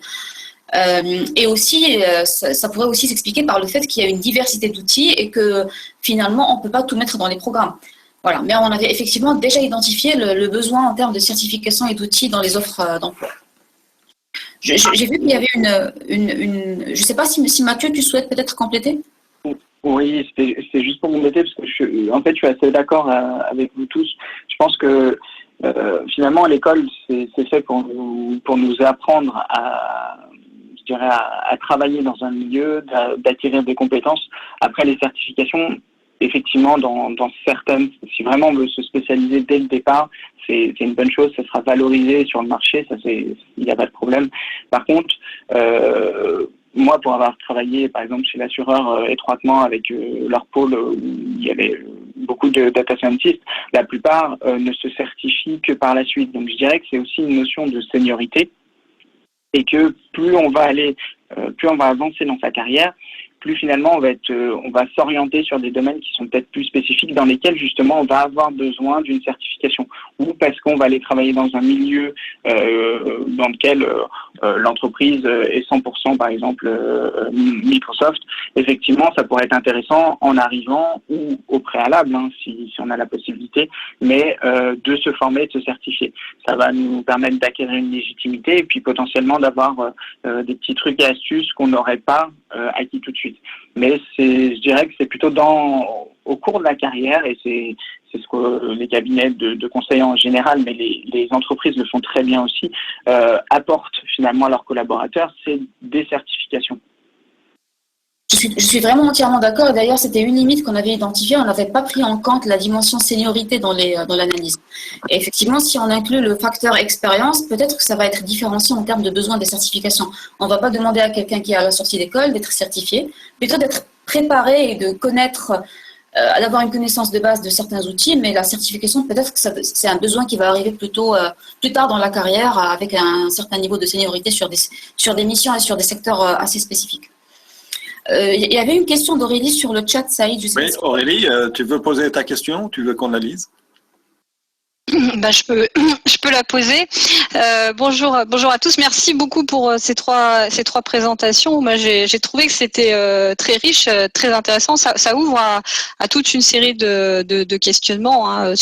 Et aussi, ça pourrait aussi s'expliquer par le fait qu'il y a une diversité d'outils et que finalement, on ne peut pas tout mettre dans les programmes. Voilà. Mais on avait effectivement déjà identifié le besoin en termes de certification et d'outils dans les offres d'emploi. J'ai vu qu'il y avait je ne sais pas si Mathieu, tu souhaites peut-être compléter? Oui, c'était juste pour compléter parce que je suis assez d'accord avec vous tous. Je pense que finalement l'école c'est fait pour nous apprendre à travailler dans un milieu, d'acquérir des compétences. Après les certifications, effectivement, dans certaines, si vraiment on veut se spécialiser dès le départ, c'est une bonne chose, ça sera valorisé sur le marché, il n'y a pas de problème. Par contre, moi, pour avoir travaillé, par exemple, chez l'assureur étroitement avec leur pôle où il y avait beaucoup de data scientists, la plupart ne se certifient que par la suite. Donc, je dirais que c'est aussi une notion de seniorité et que plus on va avancer dans sa carrière, plus finalement on va s'orienter sur des domaines qui sont peut-être plus spécifiques dans lesquels justement on va avoir besoin d'une certification ou parce qu'on va aller travailler dans un milieu dans lequel l'entreprise est 100% par exemple Microsoft. Effectivement, ça pourrait être intéressant en arrivant ou au préalable si on a la possibilité, mais de se former, de se certifier. Ça va nous permettre d'acquérir une légitimité et puis potentiellement d'avoir des petits trucs et astuces qu'on n'aurait pas acquis tout de suite. Mais je dirais que c'est plutôt au cours de la carrière, et c'est ce que les cabinets de conseil en général, mais les entreprises le font très bien aussi, apportent finalement à leurs collaborateurs, c'est des certifications. Je suis vraiment entièrement d'accord. Et d'ailleurs, c'était une limite qu'on avait identifiée. On n'avait pas pris en compte la dimension seniorité dans l'analyse. Et effectivement, si on inclut le facteur expérience, peut-être que ça va être différencié en termes de besoin des certifications. On ne va pas demander à quelqu'un qui est à la sortie d'école d'être certifié, plutôt d'être préparé et de connaître, d'avoir une connaissance de base de certains outils. Mais la certification, peut-être que c'est un besoin qui va arriver plutôt plus tard dans la carrière avec un certain niveau de seniorité sur des missions et sur des secteurs assez spécifiques. Il y avait une question d'Aurélie sur le chat, Saïd. Oui, Aurélie, tu veux poser ta question ou tu veux qu'on la lise? Je peux la poser. Bonjour à tous. Merci beaucoup pour ces trois présentations. Moi, j'ai trouvé que c'était très riche, très intéressant. Ça ouvre à toute une série de questionnements, hein,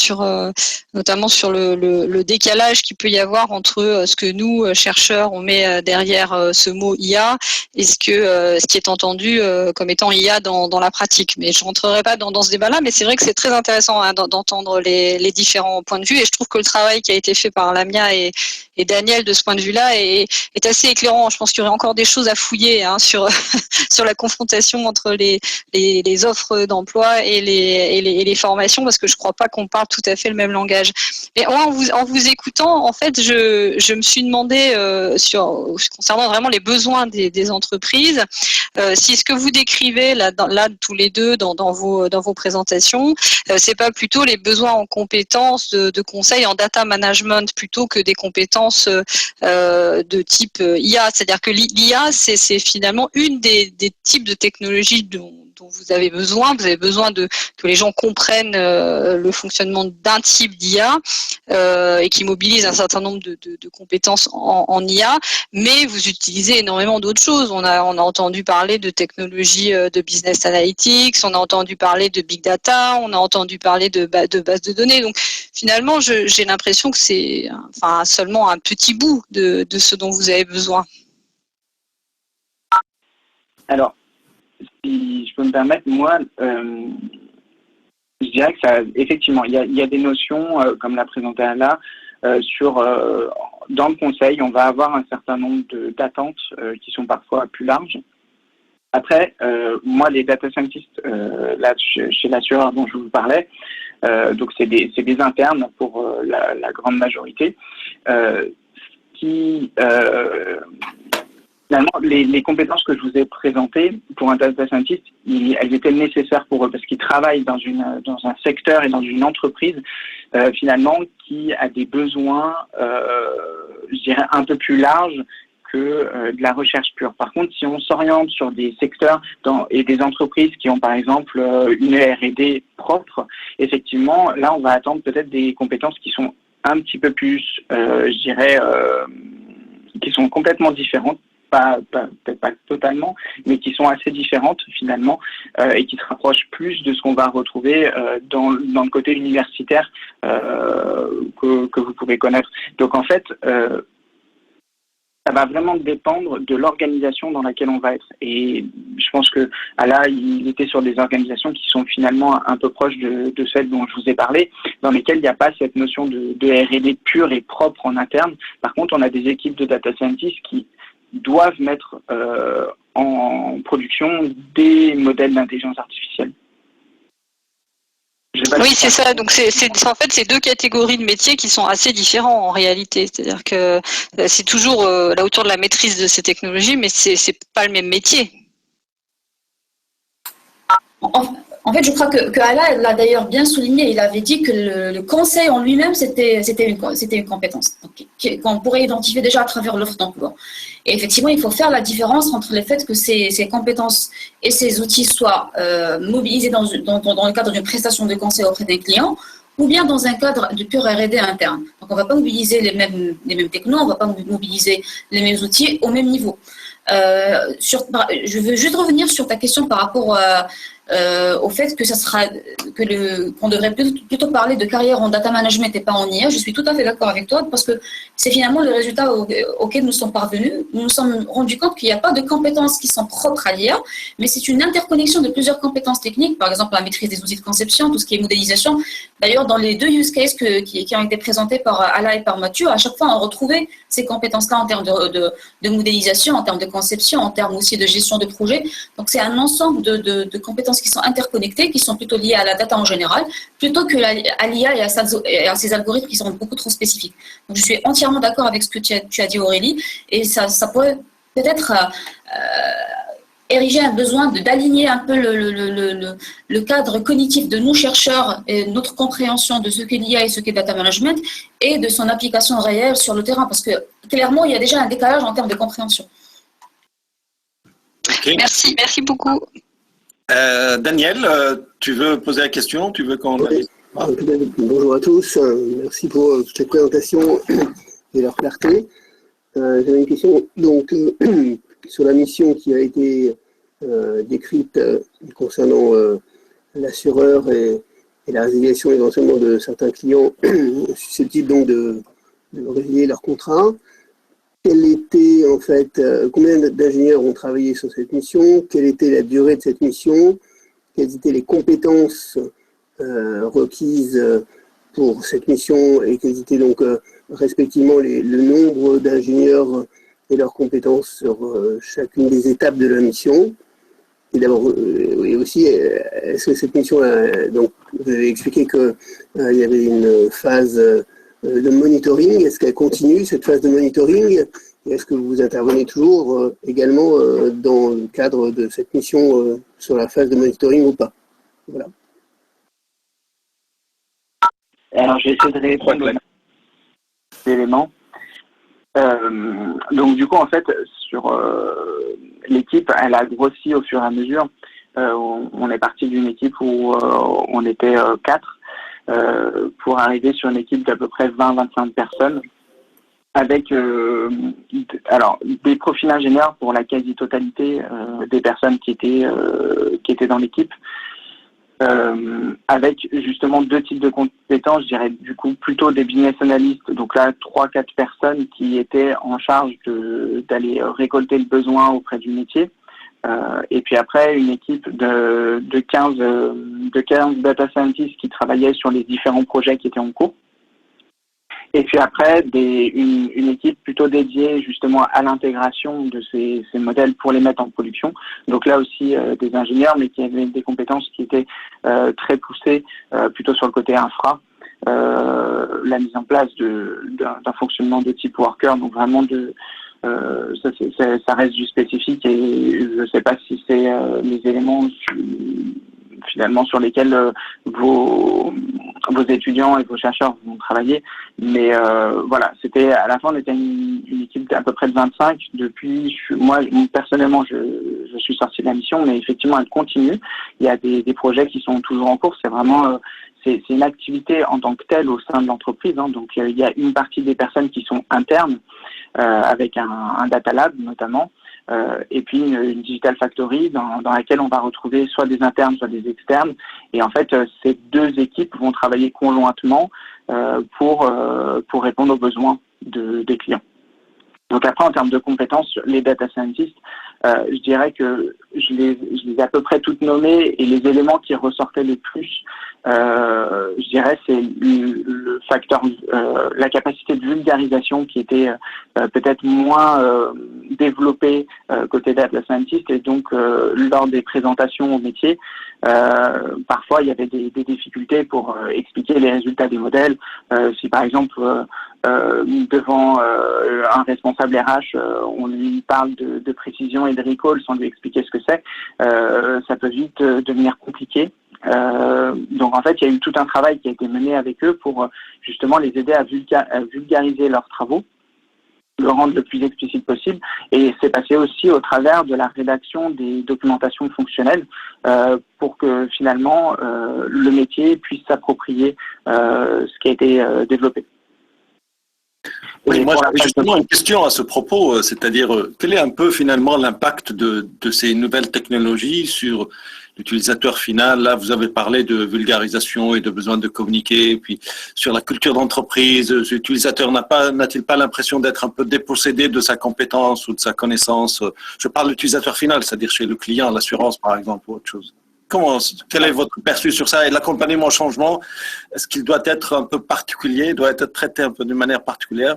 notamment sur le décalage qu'il peut y avoir entre ce que nous chercheurs on met derrière ce mot IA et ce qui est entendu comme étant IA dans la pratique. Mais je rentrerai pas dans ce débat-là. Mais c'est vrai que c'est très intéressant, hein, d'entendre les différents points de vue. Et je trouve que le travail qui a été fait par Lamia et Daniel de ce point de vue-là est assez éclairant. Je pense qu'il y aurait encore des choses à fouiller, hein, sur la confrontation entre les offres d'emploi et les formations, parce que je ne crois pas qu'on parle tout à fait le même langage. Mais en vous écoutant, en fait, je me suis demandé concernant vraiment les besoins des entreprises, si ce que vous décrivez là tous les deux dans vos présentations, c'est pas plutôt les besoins en compétences de conseil en data management plutôt que des compétences de type IA. C'est-à-dire que l'IA, c'est finalement une des types de technologies dont vous avez besoin. Vous avez besoin que les gens comprennent le fonctionnement d'un type d'IA et qui mobilise un certain nombre de compétences en IA, mais vous utilisez énormément d'autres choses. On a entendu parler de technologies de business analytics, on a entendu parler de big data, on a entendu parler de bases de données. Donc finalement, j'ai l'impression que c'est seulement un petit bout de ce dont vous avez besoin. Alors, si je peux me permettre, moi, je dirais que ça, effectivement, il y a des notions, comme l'a présenté Ala, dans le conseil, on va avoir un certain nombre d'attentes qui sont parfois plus larges. Après, moi, les data scientists, là, chez l'assureur dont je vous parlais, donc c'est des internes pour la grande majorité, finalement, les compétences que je vous ai présentées pour un data scientist, elles étaient nécessaires pour eux parce qu'ils travaillent dans un secteur et dans une entreprise finalement qui a des besoins, je dirais, un peu plus larges que de la recherche pure. Par contre, si on s'oriente sur des secteurs et des entreprises qui ont par exemple une R&D propre, effectivement, là, on va attendre peut-être des compétences qui sont un petit peu plus, je dirais, qui sont complètement différentes. Peut-être pas totalement, mais qui sont assez différentes finalement et qui se rapprochent plus de ce qu'on va retrouver dans le côté universitaire que vous pouvez connaître. Donc en fait, ça va vraiment dépendre de l'organisation dans laquelle on va être. Et je pense que Ala, il était sur des organisations qui sont finalement un peu proches de celles dont je vous ai parlé, dans lesquelles il n'y a pas cette notion de R&D pure et propre en interne. Par contre, on a des équipes de data scientists qui doivent mettre en production des modèles d'intelligence artificielle. Oui, c'est ça. Donc, en fait, c'est deux catégories de métiers qui sont assez différents en réalité. C'est-à-dire que c'est toujours là autour de la maîtrise de ces technologies, mais c'est pas le même métier. En fait, je crois que Ala l'a d'ailleurs bien souligné. Il avait dit que le conseil en lui-même, c'était une compétence qu'on pourrait identifier déjà à travers l'offre d'emploi. Et effectivement, il faut faire la différence entre le fait que ces compétences et ces outils soient mobilisés dans le cadre d'une prestation de conseil auprès d'un client, ou bien dans un cadre de pure R&D interne. Donc, on ne va pas mobiliser les mêmes technos, on ne va pas mobiliser les mêmes outils au même niveau. Je veux juste revenir sur ta question par rapport au fait que qu'on devrait plutôt parler de carrière en data management et pas en IA. Je suis tout à fait d'accord avec toi parce que c'est finalement le résultat auquel nous sommes parvenus. Nous nous sommes rendus compte qu'il n'y a pas de compétences qui sont propres à l'IA, mais c'est une interconnexion de plusieurs compétences techniques, par exemple la maîtrise des outils de conception, tout ce qui est modélisation. D'ailleurs, dans les deux use cases qui ont été présentés par Ala et par Mathieu, à chaque fois on retrouvait ces compétences-là en termes de modélisation, en termes de conception, en termes aussi de gestion de projet. Donc c'est un ensemble de compétences qui sont interconnectées, qui sont plutôt liées à la data en général, plutôt que à l'IA et à ces algorithmes qui sont beaucoup trop spécifiques. Donc je suis entièrement d'accord avec ce que tu as dit, Aurélie, et ça pourrait peut-être ériger un besoin d'aligner un peu le cadre cognitif de nos chercheurs et notre compréhension de ce qu'est l'IA et ce qu'est data management et de son application réelle sur le terrain, parce que clairement, il y a déjà un décalage en termes de compréhension. Okay. Merci beaucoup. Daniel, tu veux poser la question? Tu veux qu'on... Oui. Bonjour à tous. Merci pour cette présentation et leur clarté. J'avais une question donc, sur la mission qui a été décrite concernant l'assureur et la résiliation éventuellement de certains clients susceptibles donc de résilier leur contrat. Quelle était en fait, combien d'ingénieurs ont travaillé sur cette mission? Quelle était la durée de cette mission? Quelles étaient les compétences requises pour cette mission et quels étaient donc respectivement le nombre d'ingénieurs et leurs compétences sur chacune des étapes de la mission? Et d'abord, et aussi, est-ce que cette mission, donc vous avez expliqué qu'il y avait une phase de monitoring, est-ce qu'elle continue cette phase de monitoring? Et est-ce que vous intervenez toujours également dans le cadre de cette mission sur la phase de monitoring ou pas? Voilà. Alors, je vais essayer de répondre aux éléments. Donc, du coup, en fait, sur l'équipe, elle a grossi au fur et à mesure. On est parti d'une équipe où on était 4 pour arriver sur une équipe d'à peu près 20-25 personnes avec alors des profils ingénieurs pour la quasi-totalité des personnes qui étaient dans l'équipe. Avec justement 2 types de compétences, je dirais du coup plutôt des business analysts, donc là 3-4 personnes qui étaient en charge d'aller récolter le besoin auprès du métier, et puis après une équipe de 15 data scientists qui travaillaient sur les différents projets qui étaient en cours. Et puis après, une équipe plutôt dédiée justement à l'intégration de ces modèles pour les mettre en production. Donc là aussi des ingénieurs, mais qui avaient des compétences qui étaient très poussées plutôt sur le côté infra. La mise en place d'un fonctionnement de type worker, donc vraiment ça reste du spécifique et je ne sais pas si c'est les éléments finalement sur lesquels vos étudiants et vos chercheurs vont travailler, mais voilà, c'était à la fin on était une équipe d'à peu près de 25. Depuis, moi personnellement je suis sorti de la mission, mais effectivement elle continue. Il y a des projets qui sont toujours en cours. C'est vraiment c'est une activité en tant que telle au sein de l'entreprise, hein. Donc il y a une partie des personnes qui sont internes avec un data lab notamment. Et puis une digital factory dans laquelle on va retrouver soit des internes, soit des externes. Et en fait, ces 2 équipes vont travailler conjointement pour répondre aux besoins des clients. Donc après, en termes de compétences, les data scientists, je dirais que je les ai à peu près toutes nommées, et les éléments qui ressortaient le plus, je dirais, c'est le facteur, la capacité de vulgarisation qui était peut-être moins développée côté data scientist, et donc lors des présentations au métier, parfois il y avait des difficultés pour expliquer les résultats des modèles. Si par exemple devant un responsable RH, on lui parle de précision et de recall sans lui expliquer ce que c'est, ça peut vite devenir compliqué. Donc en fait, il y a eu tout un travail qui a été mené avec eux pour justement les aider à vulgariser leurs travaux, le rendre le plus explicite possible, et c'est passé aussi au travers de la rédaction des documentations fonctionnelles pour que finalement le métier puisse s'approprier ce qui a été développé. Oui, moi j'ai justement une question à ce propos, c'est-à-dire quel est un peu finalement l'impact de ces nouvelles technologies sur l'utilisateur final? Là, vous avez parlé de vulgarisation et de besoin de communiquer, et puis sur la culture d'entreprise, l'utilisateur n'a-t-il pas l'impression d'être un peu dépossédé de sa compétence ou de sa connaissance? Je parle de l'utilisateur final, c'est-à-dire chez le client, l'assurance par exemple, ou autre chose. Quel est votre perçu sur ça? Et l'accompagnement au changement, est-ce qu'il doit être un peu particulier, doit être traité un peu d'une manière particulière?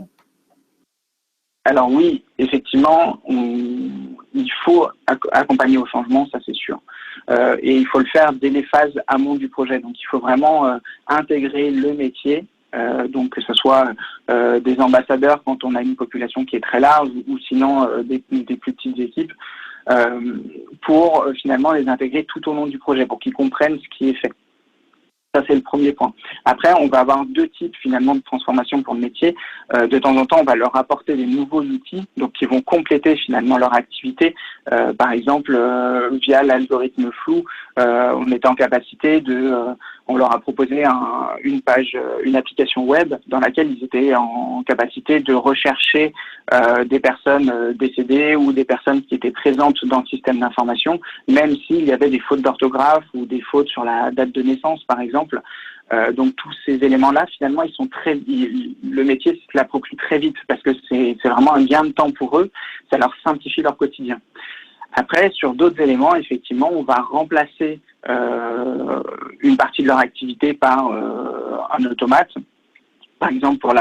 Alors oui, effectivement, il faut accompagner au changement, ça c'est sûr. Et il faut le faire dès les phases amont du projet. Donc il faut vraiment intégrer le métier, donc que ce soit des ambassadeurs quand on a une population qui est très large, ou sinon des plus petites équipes, pour finalement les intégrer tout au long du projet, pour qu'ils comprennent ce qui est fait. Ça, c'est le premier point. Après, on va avoir deux types finalement de transformation pour le métier. De temps en temps, on va leur apporter des nouveaux outils, donc qui vont compléter finalement leur activité. Par exemple, via l'algorithme flou, on était en capacité on leur a proposé une application web dans laquelle ils étaient en capacité de rechercher des personnes décédées ou des personnes qui étaient présentes dans le système d'information, même s'il y avait des fautes d'orthographe ou des fautes sur la date de naissance, par exemple. Donc tous ces éléments-là, finalement, le métier se l'approprie très vite parce que c'est vraiment un gain de temps pour eux. Ça leur simplifie leur quotidien. Après, sur d'autres éléments, effectivement, on va remplacer une partie de leur activité par un automate, par exemple pour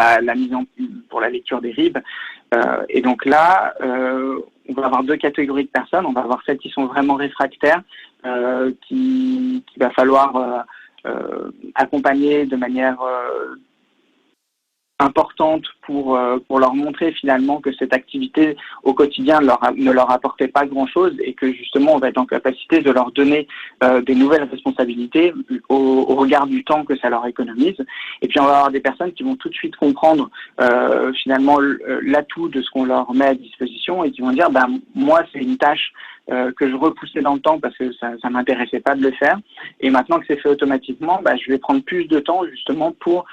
pour la lecture des RIB. Et donc là, on va avoir deux catégories de personnes. On va avoir celles qui sont vraiment réfractaires, qu'il va falloir accompagner de manière importante pour leur montrer finalement que cette activité au quotidien ne leur apportait pas grand-chose et que justement on va être en capacité de leur donner des nouvelles responsabilités au regard du temps que ça leur économise. Et puis on va avoir des personnes qui vont tout de suite comprendre finalement l'atout de ce qu'on leur met à disposition et qui vont dire moi c'est une tâche que je repoussais dans le temps parce que ça m'intéressait pas de le faire. Et maintenant que c'est fait automatiquement, je vais prendre plus de temps justement pour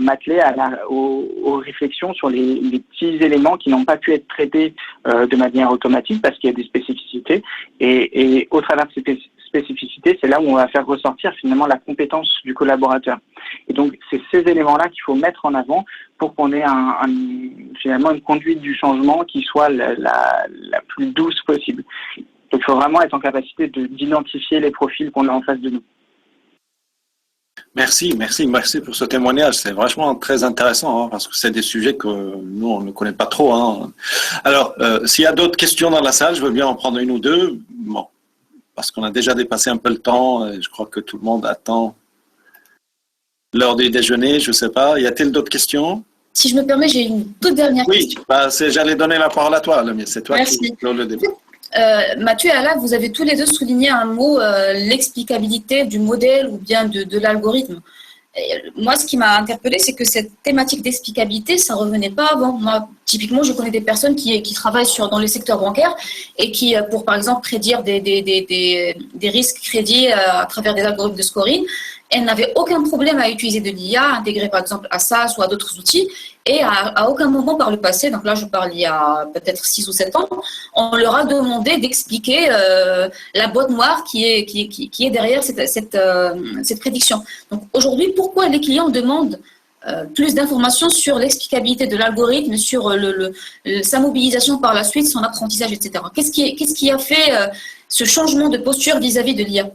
m'atteler aux réflexions sur les petits éléments qui n'ont pas pu être traités de manière automatique parce qu'il y a des spécificités. Et au travers de ces spécificités, c'est là où on va faire ressortir finalement la compétence du collaborateur. Et donc, c'est ces éléments-là qu'il faut mettre en avant pour qu'on ait finalement une conduite du changement qui soit la plus douce possible. Donc, il faut vraiment être en capacité d'identifier les profils qu'on a en face de nous. Merci pour ce témoignage. C'est vachement très intéressant parce que c'est des sujets que nous, on ne connaît pas trop. Alors, s'il y a d'autres questions dans la salle, je veux bien en prendre une ou deux. Bon, parce qu'on a déjà dépassé un peu le temps et je crois que tout le monde attend l'heure du déjeuner. Je ne sais pas. Y a-t-il d'autres questions? Si je me permets, j'ai une toute dernière question. Oui, j'allais donner la parole à toi, Lamia. C'est toi qui clôt le débat. Mathieu et Alain, vous avez tous les deux souligné un mot, l'explicabilité du modèle ou bien de l'algorithme. Moi, ce qui m'a interpellée, c'est que cette thématique d'explicabilité, ça ne revenait pas avant. Moi, typiquement, je connais des personnes qui travaillent dans le secteur bancaire et qui, pour par exemple prédire des risques crédits à travers des algorithmes de scoring, elles n'avaient aucun problème à utiliser de l'IA, intégrer par exemple à SAS ou à d'autres outils. Et à aucun moment par le passé, donc là je parle il y a peut-être 6 ou 7 ans, on leur a demandé d'expliquer la boîte noire qui est derrière cette prédiction. Donc aujourd'hui, pourquoi les clients demandent plus d'informations sur l'explicabilité de l'algorithme, sur sa mobilisation par la suite, son apprentissage, etc. Qu'est-ce qui a fait ce changement de posture vis-à-vis de l'IA?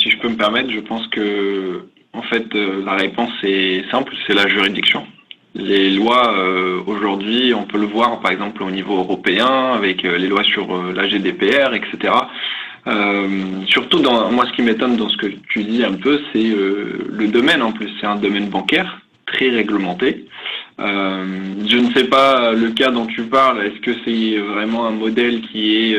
Si je peux me permettre, je pense que en fait, la réponse est simple, c'est la juridiction. Les lois, aujourd'hui, on peut le voir par exemple au niveau européen, avec les lois sur la GDPR, etc. Surtout, moi ce qui m'étonne dans ce que tu dis un peu, c'est le domaine en plus. C'est un domaine bancaire, très réglementé. Je ne sais pas le cas dont tu parles, est-ce que c'est vraiment un modèle qui est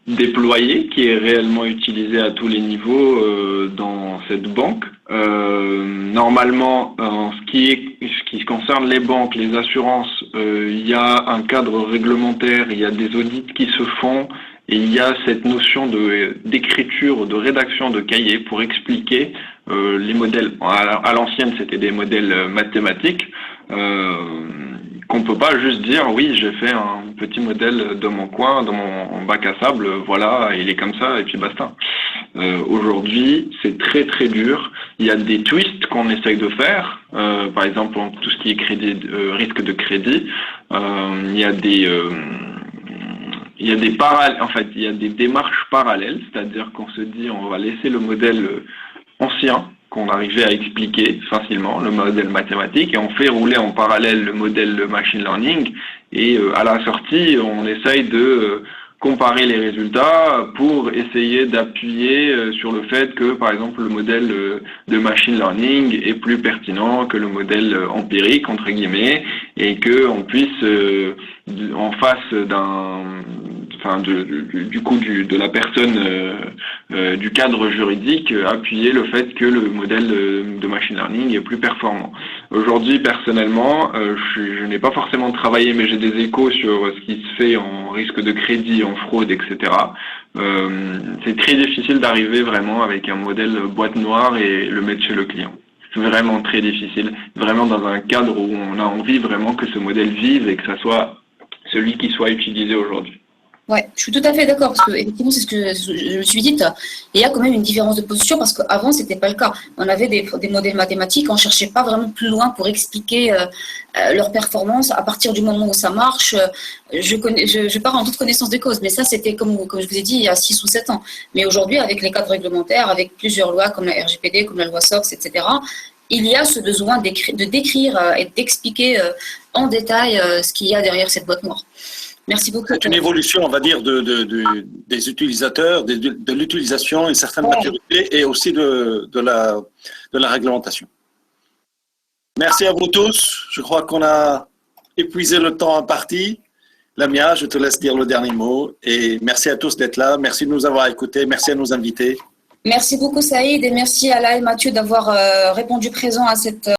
déployé, qui est réellement utilisé à tous les niveaux dans cette banque. Normalement, en ce qui concerne les banques, les assurances, il y a un cadre réglementaire, il y a des audits qui se font et il y a cette notion d'écriture, de rédaction de cahiers pour expliquer les modèles. À l'ancienne, c'était des modèles mathématiques. Qu'on peut pas juste dire oui, j'ai fait un petit modèle de mon coin, dans mon bac à sable, voilà, il est comme ça et puis basta. Aujourd'hui, c'est très très dur. Il y a des twists qu'on essaye de faire, par exemple tout ce qui est risque de crédit. Il y a des démarches parallèles, c'est-à-dire qu'on se dit on va laisser le modèle ancien qu'on arrivait à expliquer facilement, le modèle mathématique, et on fait rouler en parallèle le modèle machine learning, et à la sortie, on essaye de comparer les résultats pour essayer d'appuyer sur le fait que, par exemple, le modèle de machine learning est plus pertinent que le modèle empirique, entre guillemets, et qu'on puisse, en face de la personne du cadre juridique appuyer le fait que le modèle de machine learning est plus performant. Aujourd'hui, personnellement, je n'ai pas forcément travaillé, mais j'ai des échos sur ce qui se fait en risque de crédit, en fraude, etc. C'est très difficile d'arriver vraiment avec un modèle boîte noire et le mettre chez le client. C'est vraiment très difficile, vraiment dans un cadre où on a envie vraiment que ce modèle vive et que ça soit celui qui soit utilisé aujourd'hui. Ouais, je suis tout à fait d'accord parce que effectivement c'est ce que je me suis dit. Il y a quand même une différence de posture parce qu'avant c'était pas le cas. On avait des modèles mathématiques, on cherchait pas vraiment plus loin pour expliquer leur performance. À partir du moment où ça marche, je pars en toute connaissance de cause. Mais ça c'était comme je vous ai dit il y a 6 ou 7 ans. Mais aujourd'hui avec les cadres réglementaires, avec plusieurs lois comme la RGPD, comme la loi SOX, etc. Il y a ce besoin de décrire et d'expliquer en détail ce qu'il y a derrière cette boîte noire. Merci beaucoup. C'est une évolution, on va dire, des utilisateurs, de l'utilisation, une certaine maturité et aussi de la réglementation. Merci à vous tous. Je crois qu'on a épuisé le temps imparti. Lamia, je te laisse dire le dernier mot. Et merci à tous d'être là. Merci de nous avoir écoutés. Merci à nos invités. Merci beaucoup Saïd et merci à Alain et Mathieu d'avoir répondu présent à cette